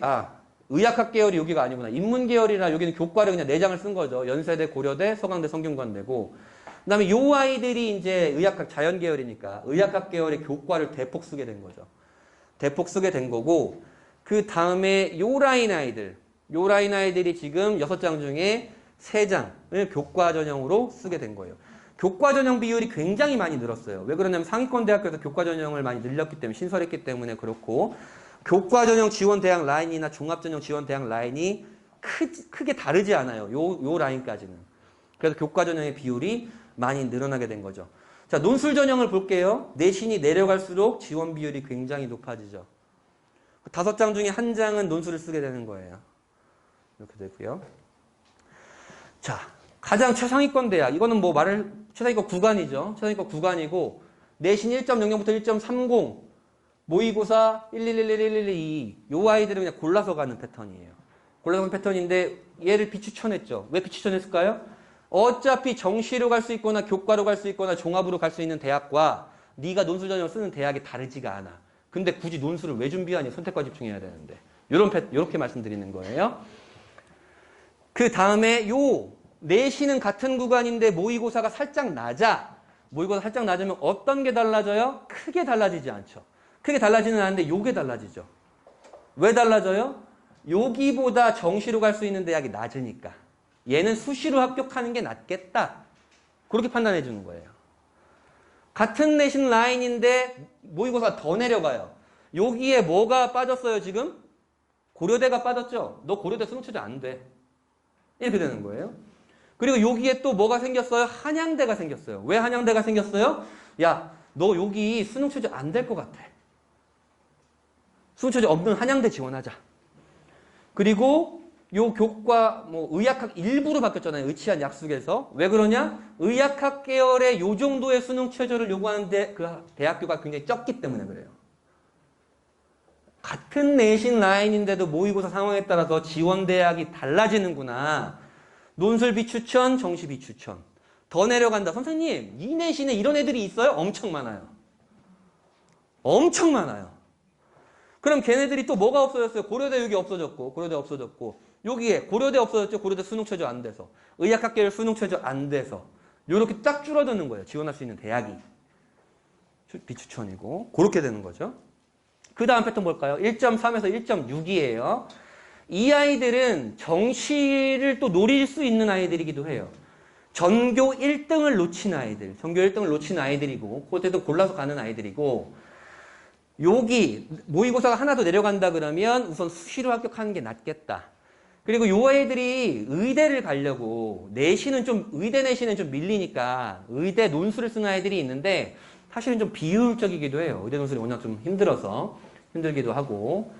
의학학 계열이 여기가 아니구나. 인문계열이라 여기는 교과를 그냥 4장을 쓴 거죠. 연세대, 고려대, 서강대, 성균관대고 그 다음에 요 아이들이 이제 의학학 자연계열이니까 의학학 계열의 교과를 대폭 쓰게 된 거죠. 대폭 쓰게 된 거고 그 다음에 요 라인 아이들이 지금 6장 중에 3장을 교과 전형으로 쓰게 된 거예요. 교과 전형 비율이 굉장히 많이 늘었어요. 왜 그러냐면 상위권 대학교에서 교과 전형을 많이 늘렸기 때문에 신설했기 때문에 그렇고 교과 전형 지원 대학 라인이나 종합 전형 지원 대학 라인이 크게 다르지 않아요. 요 라인까지는. 그래서 교과 전형의 비율이 많이 늘어나게 된 거죠. 자, 논술 전형을 볼게요. 내신이 내려갈수록 지원 비율이 굉장히 높아지죠. 5장 중에 1장은 논술을 쓰게 되는 거예요. 이렇게 되고요. 자, 가장 최상위권 대학, 이거는 뭐 말을, 최상위권 구간이죠. 최상위권 구간이고, 내신 1.00부터 1.30, 모의고사 1111112, 요 아이들은 그냥 골라서 가는 패턴이에요. 골라서 가는 패턴인데, 얘를 비추천했죠. 왜 비추천했을까요? 어차피 정시로 갈 수 있거나 교과로 갈 수 있거나 종합으로 갈 수 있는 대학과 네가 논술 전형을 쓰는 대학이 다르지가 않아. 근데 굳이 논술을 왜 준비하니? 선택과 집중해야 되는데. 요렇게 말씀드리는 거예요. 그 다음에 요 내신은 같은 구간인데 모의고사가 살짝 낮아. 모의고사 살짝 낮으면 어떤 게 달라져요? 크게 달라지지 않죠. 크게 달라지는 않는데 요게 달라지죠. 왜 달라져요? 여기보다 정시로 갈 수 있는 대학이 낮으니까. 얘는 수시로 합격하는 게 낫겠다. 그렇게 판단해 주는 거예요. 같은 내신 라인인데 모의고사 더 내려가요. 여기에 뭐가 빠졌어요 지금? 고려대가 빠졌죠? 너 고려대 수능체제 안 돼. 이렇게 되는 거예요. 그리고 여기에 또 뭐가 생겼어요? 한양대가 생겼어요. 왜 한양대가 생겼어요? 야, 너 여기 수능체제 안 될 것 같아. 수능체제 없는 한양대 지원하자. 그리고 요 교과 뭐 의학학 일부로 바뀌었잖아요. 의치한 약속에서. 왜 그러냐? 의학학 계열의 요 정도의 수능 최저를 요구하는데 그 대학교가 굉장히 적기 때문에 그래요. 같은 내신 라인인데도 모의고사 상황에 따라서 지원 대학이 달라지는구나. 논술 비추천, 정시 비추천. 더 내려간다. 선생님, 이 내신에 이런 애들이 있어요? 엄청 많아요. 엄청 많아요. 그럼 걔네들이 또 뭐가 없어졌어요? 고려대 여기 없어졌고, 고려대 없어졌고, 여기에 고려대 없어졌죠? 고려대 수능 최저 안 돼서. 의학학 계열 수능 최저 안 돼서. 요렇게 딱 줄어드는 거예요. 지원할 수 있는 대학이. 비추천이고. 그렇게 되는 거죠. 그 다음 패턴 볼까요? 1.3에서 1.6이에요. 이 아이들은 정시를 또 노릴 수 있는 아이들이기도 해요. 전교 1등을 놓친 아이들. 전교 1등을 놓친 아이들이고, 그때도 골라서 가는 아이들이고, 여기 모의고사가 하나 더 내려간다 그러면 우선 수시로 합격하는 게 낫겠다. 그리고 요 아이들이 의대를 가려고 의대 내신은 좀 밀리니까 의대 논술을 쓰는 아이들이 있는데 사실은 좀 비효율적이기도 해요. 의대 논술이 워낙 좀 힘들기도 하고.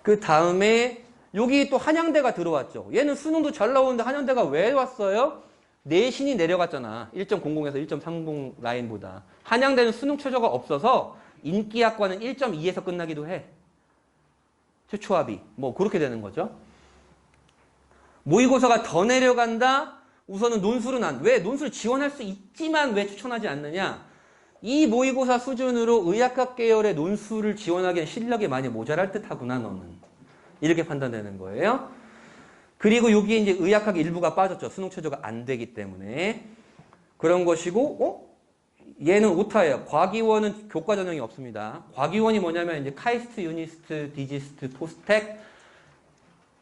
그 다음에 여기 또 한양대가 들어왔죠. 얘는 수능도 잘 나오는데 한양대가 왜 왔어요? 내신이 내려갔잖아. 1.00에서 1.30 라인보다. 한양대는 수능 최저가 없어서 인기학과는 1.2에서 끝나기도 해. 최초합이. 뭐 그렇게 되는 거죠. 모의고사가 더 내려간다? 우선은 논술은 왜? 논술 지원할 수 있지만 왜 추천하지 않느냐? 이 모의고사 수준으로 의학학 계열의 논술을 지원하기엔 실력이 많이 모자랄 듯하구나 너는. 이렇게 판단되는 거예요. 그리고 여기에 이제 의학학 일부가 빠졌죠. 수능 최저가 안 되기 때문에. 그런 것이고, 얘는 오타예요. 과기원은 교과 전형이 없습니다. 과기원이 뭐냐면 이제 카이스트, 유니스트, 디지스트, 포스텍,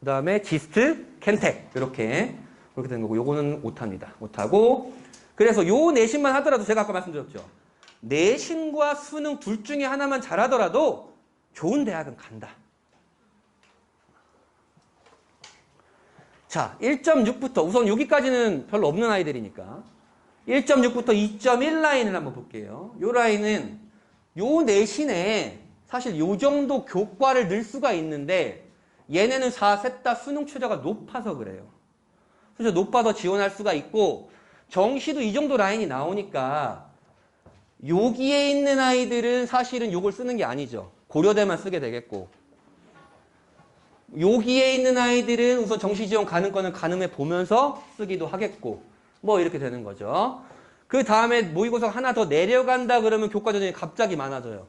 그 다음에 지스트, 켄텍 그렇게 되는 거고 요거는 오타입니다. 오타고 그래서 요 내신만 하더라도 제가 아까 말씀드렸죠. 내신과 수능 둘 중에 하나만 잘하더라도 좋은 대학은 간다. 자, 1.6부터 우선 여기까지는 별로 없는 아이들이니까 1.6부터 2.1 라인을 한번 볼게요. 요 라인은 요 내신에 사실 요 정도 교과를 넣을 수가 있는데 얘네는 셋 다 수능 최저가 높아서 그래요. 그래서 높아서 지원할 수가 있고 정시도 이 정도 라인이 나오니까 여기에 있는 아이들은 사실은 요걸 쓰는 게 아니죠. 고려대만 쓰게 되겠고 여기에 있는 아이들은 우선 정시 지원 가는 거는 가늠해 보면서 쓰기도 하겠고 뭐 이렇게 되는 거죠. 그 다음에 모의고사가 하나 더 내려간다 그러면 교과 전형이 갑자기 많아져요.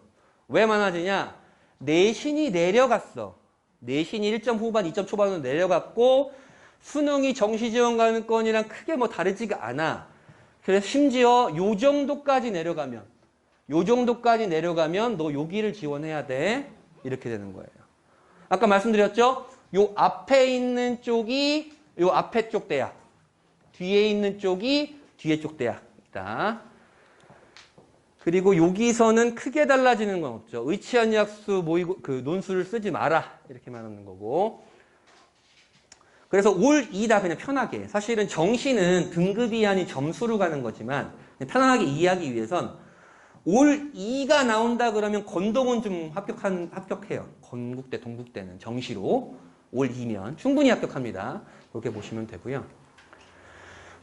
왜 많아지냐? 내신이 내려갔어. 내신이 1점 후반, 2점 초반으로 내려갔고 수능이 정시 지원 가는 건이랑 크게 뭐 다르지가 않아. 그래서 심지어 요 정도까지 내려가면 너 여기를 지원해야 돼. 이렇게 되는 거예요. 아까 말씀드렸죠? 요 앞에 있는 쪽이 요 앞에 쪽 대학. 뒤에 있는 쪽이 뒤에 쪽 대학이다. 그리고 여기서는 크게 달라지는 건 없죠. 의치한 약수 논술을 쓰지 마라. 이렇게 말하는 거고. 그래서 올 2다 그냥 편하게. 사실은 정시는 등급이 아닌 점수로 가는 거지만 편안하게 이해하기 위해선 올 2가 나온다 그러면 건동은 좀 합격해요. 건국대, 동국대는 정시로 올 2면 충분히 합격합니다. 그렇게 보시면 되고요.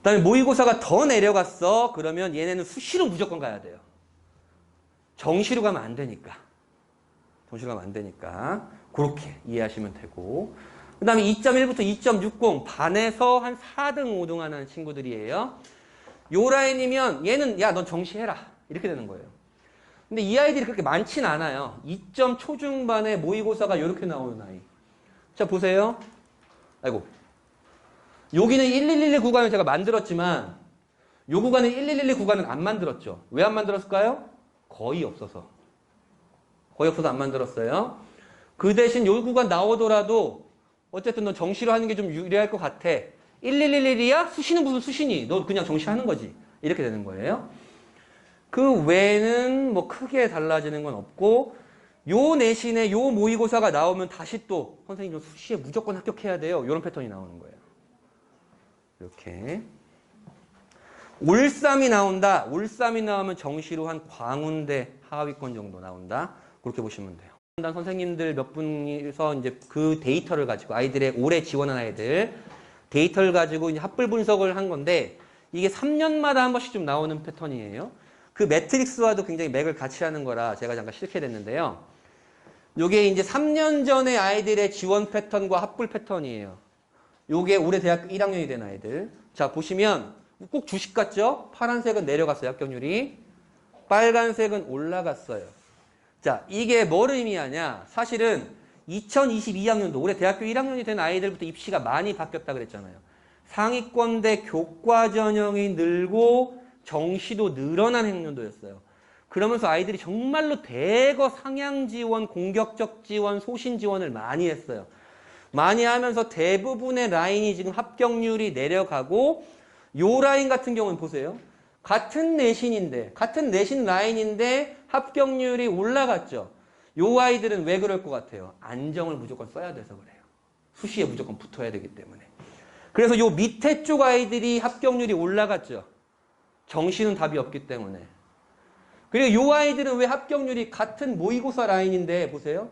그다음에 모의고사가 더 내려갔어. 그러면 얘네는 수시로 무조건 가야 돼요. 정시로 가면 안 되니까. 정시로 가면 안 되니까. 그렇게 이해하시면 되고. 그 다음에 2.1부터 2.60 반에서 한 4등, 5등 하는 친구들이에요. 요 라인이면 얘는 야, 넌 정시해라. 이렇게 되는 거예요. 근데 이 아이들이 그렇게 많진 않아요. 2점 초중반에 모의고사가 이렇게 나오는 아이. 자, 보세요. 아이고. 여기는 1111 구간을 제가 만들었지만 요 구간은 1111 구간은 안 만들었죠. 왜 안 만들었을까요? 거의 없어서. 거의 없어서 안 만들었어요. 그 대신 요 구간 나오더라도 어쨌든 너 정시로 하는 게 좀 유리할 것 같아. 1111이야? 수시는 무슨 수시니? 너 그냥 정시하는 거지. 이렇게 되는 거예요. 그 외에는 뭐 크게 달라지는 건 없고 요 내신에 요 모의고사가 나오면 다시 또 선생님 수시에 무조건 합격해야 돼요. 이런 패턴이 나오는 거예요. 이렇게. 올3이 나온다. 올3이 나오면 정시로 한 광운대 하위권 정도 나온다. 그렇게 보시면 돼요. 선생님들 몇 분이서 이제 그 데이터를 가지고 아이들의 올해 지원한 아이들 데이터를 가지고 이제 합불 분석을 한 건데 이게 3년마다 한 번씩 좀 나오는 패턴이에요. 그 매트릭스와도 굉장히 맥을 같이 하는 거라 제가 잠깐 실행했는데요. 요게 이제 3년 전의 아이들의 지원 패턴과 합불 패턴이에요. 요게 올해 대학교 1학년이 된 아이들. 자, 보시면 꼭 주식 같죠? 파란색은 내려갔어요, 합격률이. 빨간색은 올라갔어요. 자, 이게 뭐를 의미하냐? 사실은 2022학년도 올해 대학교 1학년이 된 아이들부터 입시가 많이 바뀌었다 그랬잖아요. 상위권대 교과 전형이 늘고 정시도 늘어난 학년도였어요. 그러면서 아이들이 정말로 대거 상향 지원, 공격적 지원, 소신 지원을 많이 했어요. 많이 하면서 대부분의 라인이 지금 합격률이 내려가고 요 라인 같은 경우는 보세요. 같은 내신인데 같은 내신 라인인데 합격률이 올라갔죠. 요 아이들은 왜 그럴 것 같아요? 안정을 무조건 써야 돼서 그래요. 수시에 무조건 붙어야 되기 때문에. 그래서 요 밑에 쪽 아이들이 합격률이 올라갔죠. 정시는 답이 없기 때문에. 그리고 요 아이들은 왜 합격률이 같은 모의고사 라인인데 보세요.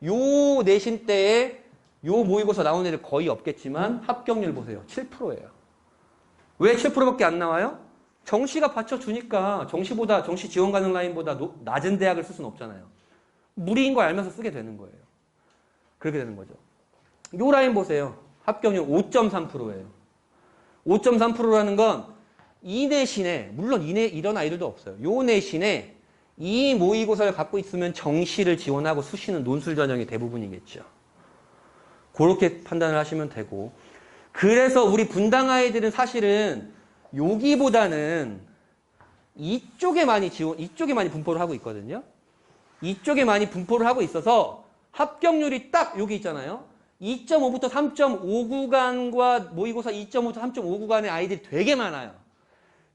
요 내신 때에 요 모의고사 나온 애들 거의 없겠지만 합격률 보세요. 7%예요. 왜 7%밖에 안 나와요? 정시가 받쳐주니까 정시 지원 가는 라인보다 낮은 대학을 쓸 수는 없잖아요. 무리인 거 알면서 쓰게 되는 거예요. 그렇게 되는 거죠. 요 라인 보세요. 합격률 5.3%예요. 5.3%라는 건 이 내신에 물론 이런 아이들도 없어요. 요 내신에 이 모의고사를 갖고 있으면 정시를 지원하고 수시는 논술 전형이 대부분이겠죠. 그렇게 판단을 하시면 되고 그래서 우리 분당 아이들은 사실은 여기보다는 이쪽에 많이 분포를 하고 있거든요. 이쪽에 많이 분포를 하고 있어서 합격률이 딱 여기 있잖아요. 2.5부터 3.5 구간과 모의고사 2.5부터 3.5 구간의 아이들이 되게 많아요.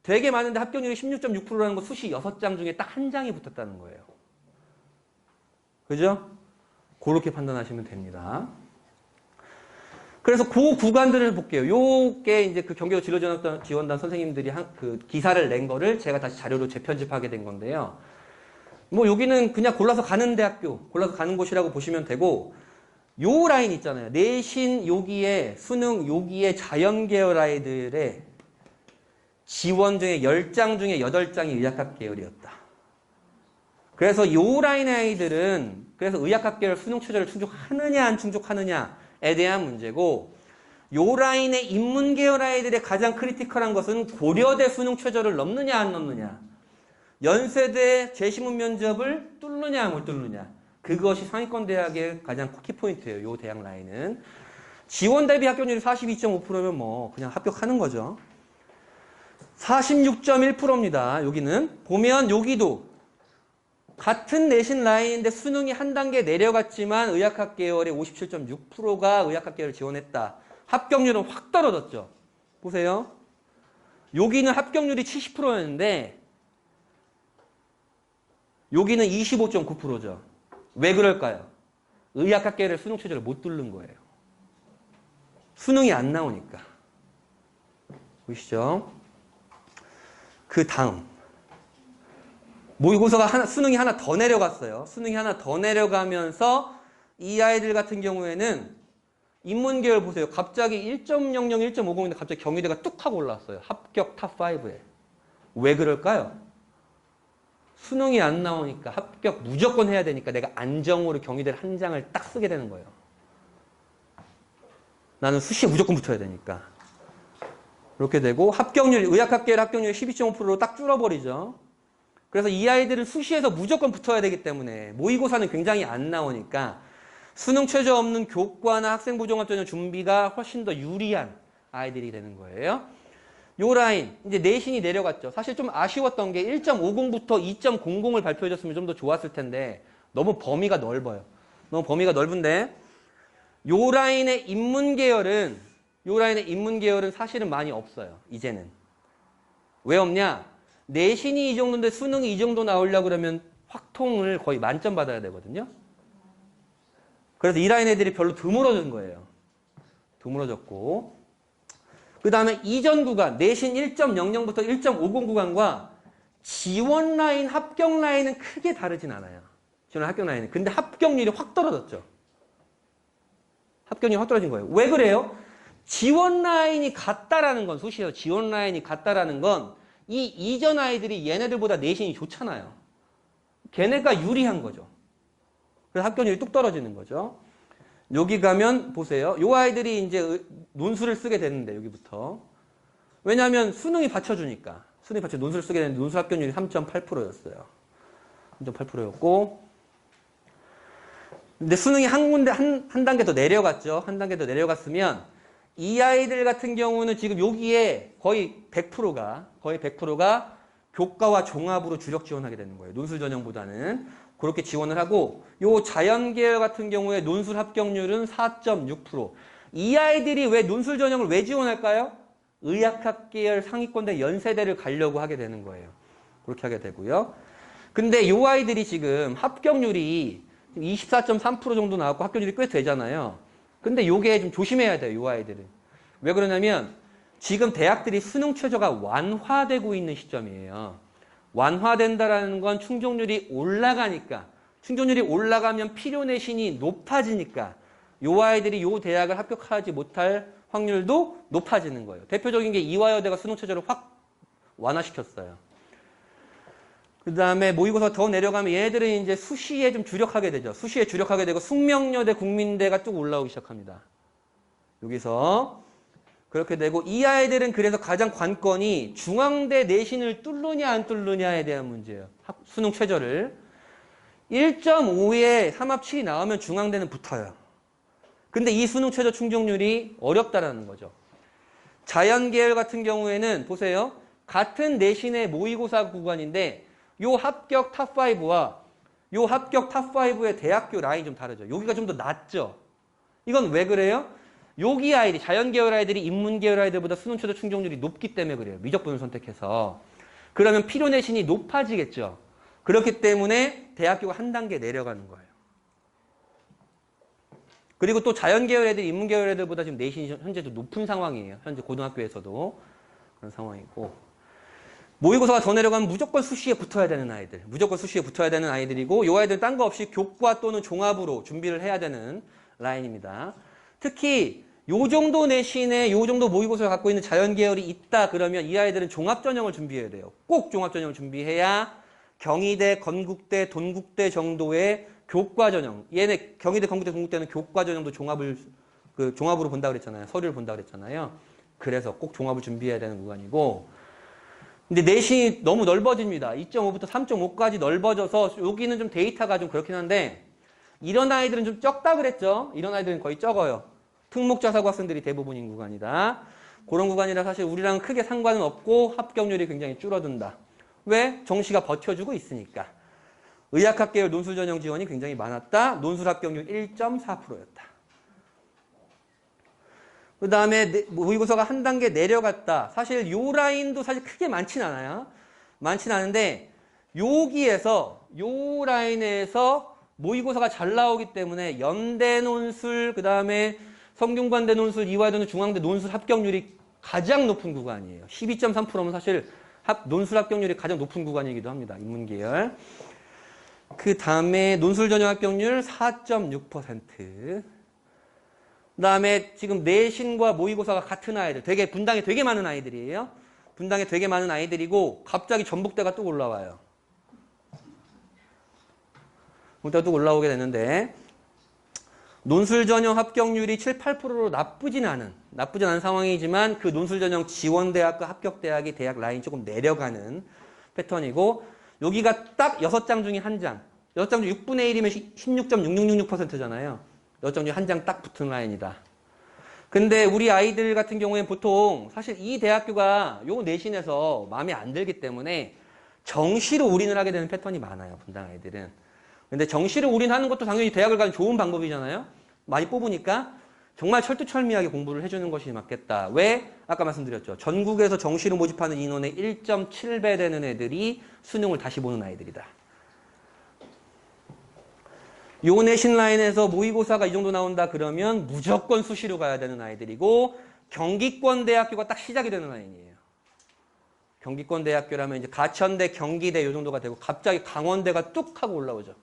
되게 많은데 합격률이 16.6%라는 거 수시 6장 중에 딱 한 장이 붙었다는 거예요. 그죠? 그렇게 판단하시면 됩니다. 그래서 그 구간들을 볼게요. 요게 이제 그 경기도 지원단 선생님들이 그 기사를 낸 거를 제가 다시 자료로 재편집하게 된 건데요. 뭐 여기는 그냥 골라서 가는 대학교, 골라서 가는 곳이라고 보시면 되고 요 라인 있잖아요. 내신 여기에 수능 여기에 자연 계열 아이들의 지원 중에 10장 중에 8장이 의학학 계열이었다. 그래서 요 라인의 아이들은 그래서 의학학 계열 수능 최저를 충족하느냐 안 충족하느냐에 대한 문제고 요 라인의 인문 계열 아이들의 가장 크리티컬한 것은 고려대 수능 최저를 넘느냐 안 넘느냐 연세대 재시문 면접을 뚫느냐 못 뚫느냐 그것이 상위권 대학의 가장 키포인트예요. 요 대학 라인은. 지원 대비 합격률이 42.5%면 뭐 그냥 합격하는 거죠. 46.1%입니다. 여기는. 보면 여기도 같은 내신 라인인데 수능이 한 단계 내려갔지만 의학학 계열의 57.6%가 의학학 계열을 지원했다. 합격률은 확 떨어졌죠. 보세요. 여기는 합격률이 70%였는데 여기는 25.9%죠. 왜 그럴까요? 의학학 계열의 수능 최저를 못 뚫는 거예요. 수능이 안 나오니까. 보이시죠? 그 다음 모의고사가 수능이 하나 더 내려갔어요. 수능이 하나 더 내려가면서 이 아이들 같은 경우에는 인문계열 보세요. 갑자기 1.00, 1.50인데 갑자기 경희대가 뚝 하고 올라왔어요. 합격 탑5에. 왜 그럴까요? 수능이 안 나오니까 합격 무조건 해야 되니까 내가 안정으로 경희대를 한 장을 딱 쓰게 되는 거예요. 나는 수시에 무조건 붙어야 되니까. 이렇게 되고 합격률, 의학학계열 합격률이 12.5%로 딱 줄어버리죠. 그래서 이 아이들은 수시에서 무조건 붙어야 되기 때문에 모의고사는 굉장히 안 나오니까 수능 최저 없는 교과나 학생부종합전형 준비가 훨씬 더 유리한 아이들이 되는 거예요. 요 라인, 이제 내신이 내려갔죠. 사실 좀 아쉬웠던 게 1.50부터 2.00을 발표해줬으면 좀 더 좋았을 텐데 너무 범위가 넓어요. 너무 범위가 넓은데 요 라인의 인문계열은 사실은 많이 없어요. 이제는. 왜 없냐? 내신이 이 정도인데 수능이 이 정도 나오려고 그러면 확통을 거의 만점 받아야 되거든요. 그래서 이 라인 애들이 별로 드물어진 거예요. 드물어졌고. 그 다음에 이전 구간, 내신 1.00부터 1.50 구간과 지원 라인, 합격 라인은 크게 다르진 않아요. 지원 합격 라인은. 근데 합격률이 확 떨어졌죠. 합격률이 확 떨어진 거예요. 왜 그래요? 지원 라인이 같다라는 건, 수시에서 지원 라인이 같다라는 건 이 이전 아이들이 얘네들보다 내신이 좋잖아요. 걔네가 유리한 거죠. 그래서 합격률이 뚝 떨어지는 거죠. 여기 가면 보세요. 요 아이들이 이제 논술을 쓰게 되는데 여기부터. 왜냐하면 수능이 받쳐주니까. 수능이 받쳐 논술을 쓰게 되는데 논술 합격률이 3.8%였어요. 3.8%였고 근데 수능이 한 단계 더 내려갔죠. 한 단계 더 내려갔으면 이 아이들 같은 경우는 지금 여기에 거의 100%가 교과와 종합으로 주력 지원하게 되는 거예요. 논술 전형보다는. 그렇게 지원을 하고 요 자연계열 같은 경우에 논술 합격률은 4.6%. 이 아이들이 왜 논술 전형을 왜 지원할까요? 의학학 계열 상위권대 연세대를 가려고 하게 되는 거예요. 그렇게 하게 되고요. 근데 요 아이들이 지금 합격률이 24.3% 정도 나왔고 합격률이 꽤 되잖아요. 근데 요게 좀 조심해야 돼요. 요 아이들은. 왜 그러냐면 지금 대학들이 수능 최저가 완화되고 있는 시점이에요. 완화된다라는 건 충족률이 올라가니까 충족률이 올라가면 필요 내신이 높아지니까 요 아이들이 요 대학을 합격하지 못할 확률도 높아지는 거예요. 대표적인 게 이화여대가 수능 최저를 확 완화시켰어요. 그 다음에 모의고사 더 내려가면 얘네들은 이제 수시에 좀 주력하게 되죠. 수시에 주력하게 되고 숙명여대, 국민대가 쭉 올라오기 시작합니다. 여기서 그렇게 되고 이 아이들은 그래서 가장 관건이 중앙대 내신을 뚫느냐 안 뚫느냐에 대한 문제예요. 수능 최저를. 1.5에 3합 7이 나오면 중앙대는 붙어요. 근데 이 수능 최저 충족률이 어렵다라는 거죠. 자연계열 같은 경우에는 보세요. 같은 내신의 모의고사 구간인데 요 합격 탑5와 요 합격 탑5의 대학교 라인이 좀 다르죠. 여기가 좀 더 낮죠. 이건 왜 그래요? 여기 아이들이 자연계열 아이들이 인문계열 아이들보다 수능 최저 충족률이 높기 때문에 그래요. 미적분을 선택해서. 그러면 필요 내신이 높아지겠죠. 그렇기 때문에 대학교가 한 단계 내려가는 거예요. 그리고 또 자연계열 애들, 인문계열 애들보다 지금 내신이 현재도 높은 상황이에요. 현재 고등학교에서도 그런 상황이고. 모의고사가 더 내려가면 무조건 수시에 붙어야 되는 아이들. 무조건 수시에 붙어야 되는 아이들이고 이 아이들은 딴 거 없이 교과 또는 종합으로 준비를 해야 되는 라인입니다. 특히 요 정도 내신에 요 정도 모의고사를 갖고 있는 자연계열이 있다 그러면 이 아이들은 종합전형을 준비해야 돼요. 꼭 종합전형을 준비해야 경희대, 건국대, 돈국대 정도의 교과전형. 얘네 경희대, 건국대, 돈국대는 교과전형도 종합으로 본다고 그랬잖아요. 서류를 본다고 그랬잖아요. 그래서 꼭 종합을 준비해야 되는 구간이고 근데 내신이 너무 넓어집니다. 2.5부터 3.5까지 넓어져서 여기는 좀 데이터가 좀 그렇긴 한데 이런 아이들은 좀 적다 그랬죠. 이런 아이들은 거의 적어요. 특목자사고 학생들이 대부분인 구간이다. 그런 구간이라 사실 우리랑 크게 상관은 없고 합격률이 굉장히 줄어든다. 왜? 정시가 버텨주고 있으니까. 의학학 계열 논술 전형 지원이 굉장히 많았다. 논술 합격률 1.4%였다. 그 다음에 모의고사가 한 단계 내려갔다. 사실 요 라인도 사실 크게 많진 않아요. 많진 않은데 여기에서 요 라인에서 모의고사가 잘 나오기 때문에 연대 논술, 그 다음에 성균관대 논술, 이화여대 중앙대 논술 합격률이 가장 높은 구간이에요. 12.3%면 사실 논술 합격률이 가장 높은 구간이기도 합니다. 인문계열. 그 다음에 논술 전형 합격률 4.6%. 그다음에 지금 내신과 모의고사가 같은 아이들, 되게 분당에 되게 많은 아이들이에요. 분당에 되게 많은 아이들이고 갑자기 전북대가 뚝 올라와요. 전북대가 뚝 올라오게 되는데 논술 전형 합격률이 7, 8%로 나쁘진 않은 상황이지만 그 논술 전형 지원대학과 합격대학이 대학 라인 조금 내려가는 패턴이고 여기가 딱 6장 중에 한 장. 6장 중 6분의 1이면 16.6666%잖아요. 6장 중에 한 장 딱 붙은 라인이다. 근데 우리 아이들 같은 경우에는 보통 사실 이 대학교가 요 내신에서 마음에 안 들기 때문에 정시로 올인을 하게 되는 패턴이 많아요. 분당 아이들은. 근데 정시로 올인하는 것도 당연히 대학을 가는 좋은 방법이잖아요. 많이 뽑으니까 정말 철두철미하게 공부를 해주는 것이 맞겠다. 왜? 아까 말씀드렸죠. 전국에서 정시로 모집하는 인원의 1.7배 되는 애들이 수능을 다시 보는 아이들이다. 요 내신 라인에서 모의고사가 이 정도 나온다 그러면 무조건 수시로 가야 되는 아이들이고 경기권 대학교가 딱 시작이 되는 라인이에요. 경기권 대학교라면 이제 가천대, 경기대 요 정도가 되고 갑자기 강원대가 뚝 하고 올라오죠.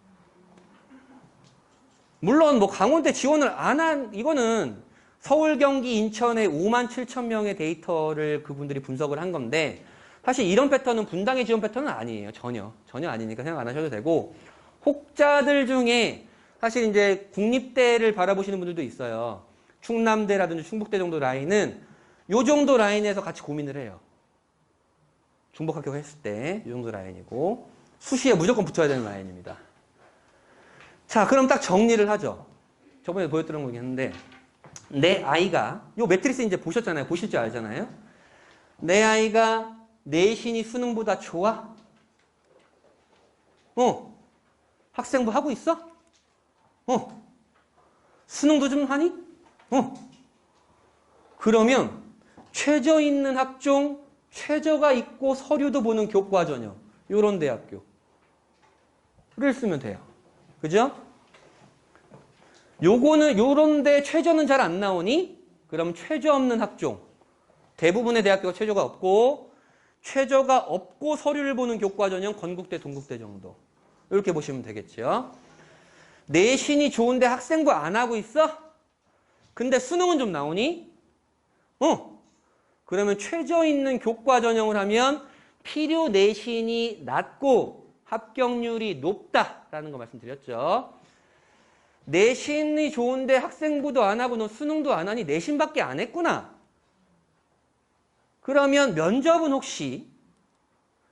물론 뭐 강원대 지원을 안 한 이거는 서울, 경기, 인천의 5만 7천 명의 데이터를 그분들이 분석을 한 건데 사실 이런 패턴은 분당의 지원 패턴은 아니에요. 전혀 아니니까 생각 안 하셔도 되고 혹자들 중에 사실 이제 국립대를 바라보시는 분들도 있어요. 충남대라든지 충북대 정도 라인은 요 정도 라인에서 같이 고민을 해요. 중복 합격했을 때 이 정도 라인이고 수시에 무조건 붙어야 되는 라인입니다. 자, 그럼 딱 정리를 하죠. 저번에 보여드린 거긴 한데 내 아이가 요 매트리스 이제 보셨잖아요. 보실 줄 알잖아요. 내 아이가 내신이 수능보다 좋아? 학생부 하고 있어? 수능도 좀 하니? 그러면 최저 있는 학종, 최저가 있고 서류도 보는 교과 전형 요런 대학교를 쓰면 돼요. 그죠? 요거는 요런데 최저는 잘 안 나오니? 그럼 최저 없는 학종. 대부분의 대학교가 최저가 없고 최저가 없고 서류를 보는 교과 전형 건국대, 동국대 정도. 이렇게 보시면 되겠죠. 내신이 좋은데 학생부 안 하고 있어? 근데 수능은 좀 나오니? 그러면 최저 있는 교과 전형을 하면 필요 내신이 낮고 합격률이 높다라는 거 말씀드렸죠. 내신이 좋은데 학생부도 안 하고 너 수능도 안 하니 내신밖에 안 했구나. 그러면 면접은 혹시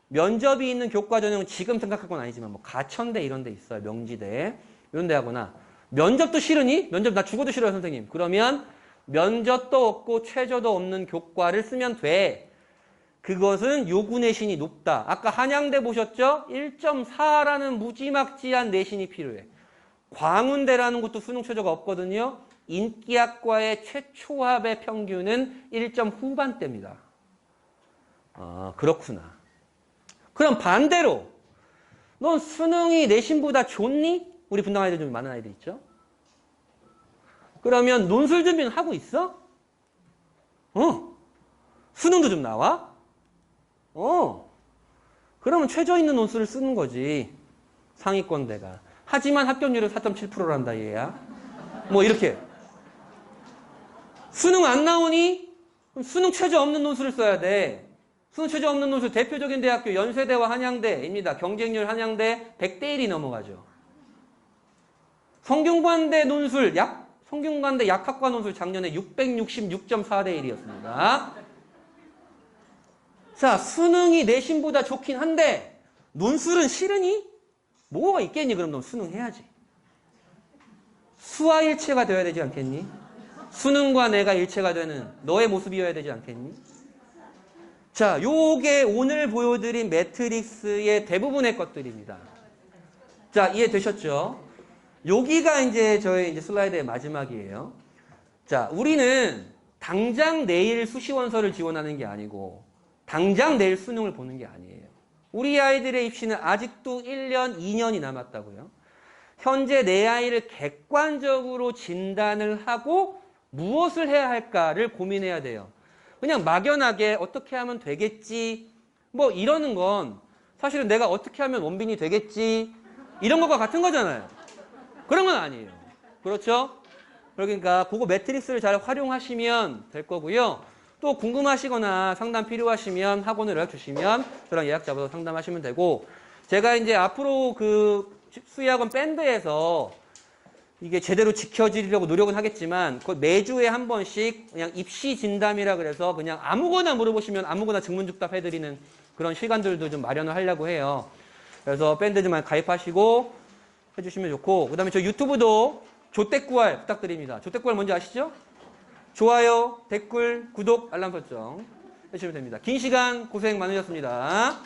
면접이 있는 교과 전형은 지금 생각할 건 아니지만 뭐 가천대 이런 데 있어요. 명지대 이런 데 하거나 면접도 싫으니? 면접 나 죽어도 싫어요 선생님. 그러면 면접도 없고 최저도 없는 교과를 쓰면 돼. 그것은 요구 내신이 높다. 아까 한양대 보셨죠? 1.4라는 무지막지한 내신이 필요해. 광운대라는 것도 수능 최저가 없거든요. 인기학과의 최초합의 평균은 1점 후반대입니다. 아, 그렇구나. 그럼 반대로 넌 수능이 내신보다 좋니? 우리 분당 아이들 좀 많은 아이들 있죠? 그러면 논술 준비는 하고 있어? 수능도 좀 나와? 그러면 최저 있는 논술을 쓰는 거지. 상위권대가. 하지만 합격률은 4.7%란다 얘야. 뭐 이렇게. 수능 안 나오니? 그럼 수능 최저 없는 논술을 써야 돼. 수능 최저 없는 논술 대표적인 대학교 연세대와 한양대입니다. 경쟁률 한양대 100대 1이 넘어가죠. 성균관대 논술 성균관대 약학과 논술 작년에 666.4대 1이었습니다. 자, 수능이 내신보다 좋긴 한데 논술은 싫으니? 뭐가 있겠니? 그럼 넌 수능 해야지. 수화일체가 되어야 되지 않겠니? 수능과 내가 일체가 되는 너의 모습이어야 되지 않겠니? 자, 요게 오늘 보여드린 매트릭스의 대부분의 것들입니다. 자, 이해되셨죠? 여기가 이제 저의 이제 슬라이드의 마지막이에요. 자, 우리는 당장 내일 수시원서를 지원하는 게 아니고 당장 내일 수능을 보는 게 아니에요. 우리 아이들의 입시는 아직도 1년, 2년이 남았다고요. 현재 내 아이를 객관적으로 진단을 하고 무엇을 해야 할까를 고민해야 돼요. 그냥 막연하게 어떻게 하면 되겠지 뭐 이러는 건 사실은 내가 어떻게 하면 원빈이 되겠지 이런 것과 같은 거잖아요. 그런 건 아니에요. 그렇죠? 그러니까 그거 매트릭스를 잘 활용하시면 될 거고요. 또 궁금하시거나 상담 필요하시면 학원을 연락주시면 저랑 예약 잡아서 상담하시면 되고, 제가 이제 앞으로 그 수의학원 밴드에서 이게 제대로 지켜지려고 노력은 하겠지만 매주에 한 번씩 그냥 입시 진담이라 그래서 그냥 아무거나 물어보시면 아무거나 증문즉답 해드리는 그런 시간들도 좀 마련을 하려고 해요. 그래서 밴드 좀 해주시고 해주시면 좋고, 그 다음에 저 유튜브도 조댓구알 부탁드립니다. 조댓구알 뭔지 아시죠? 좋아요, 댓글, 구독, 알람 설정 해주시면 됩니다. 긴 시간 고생 많으셨습니다.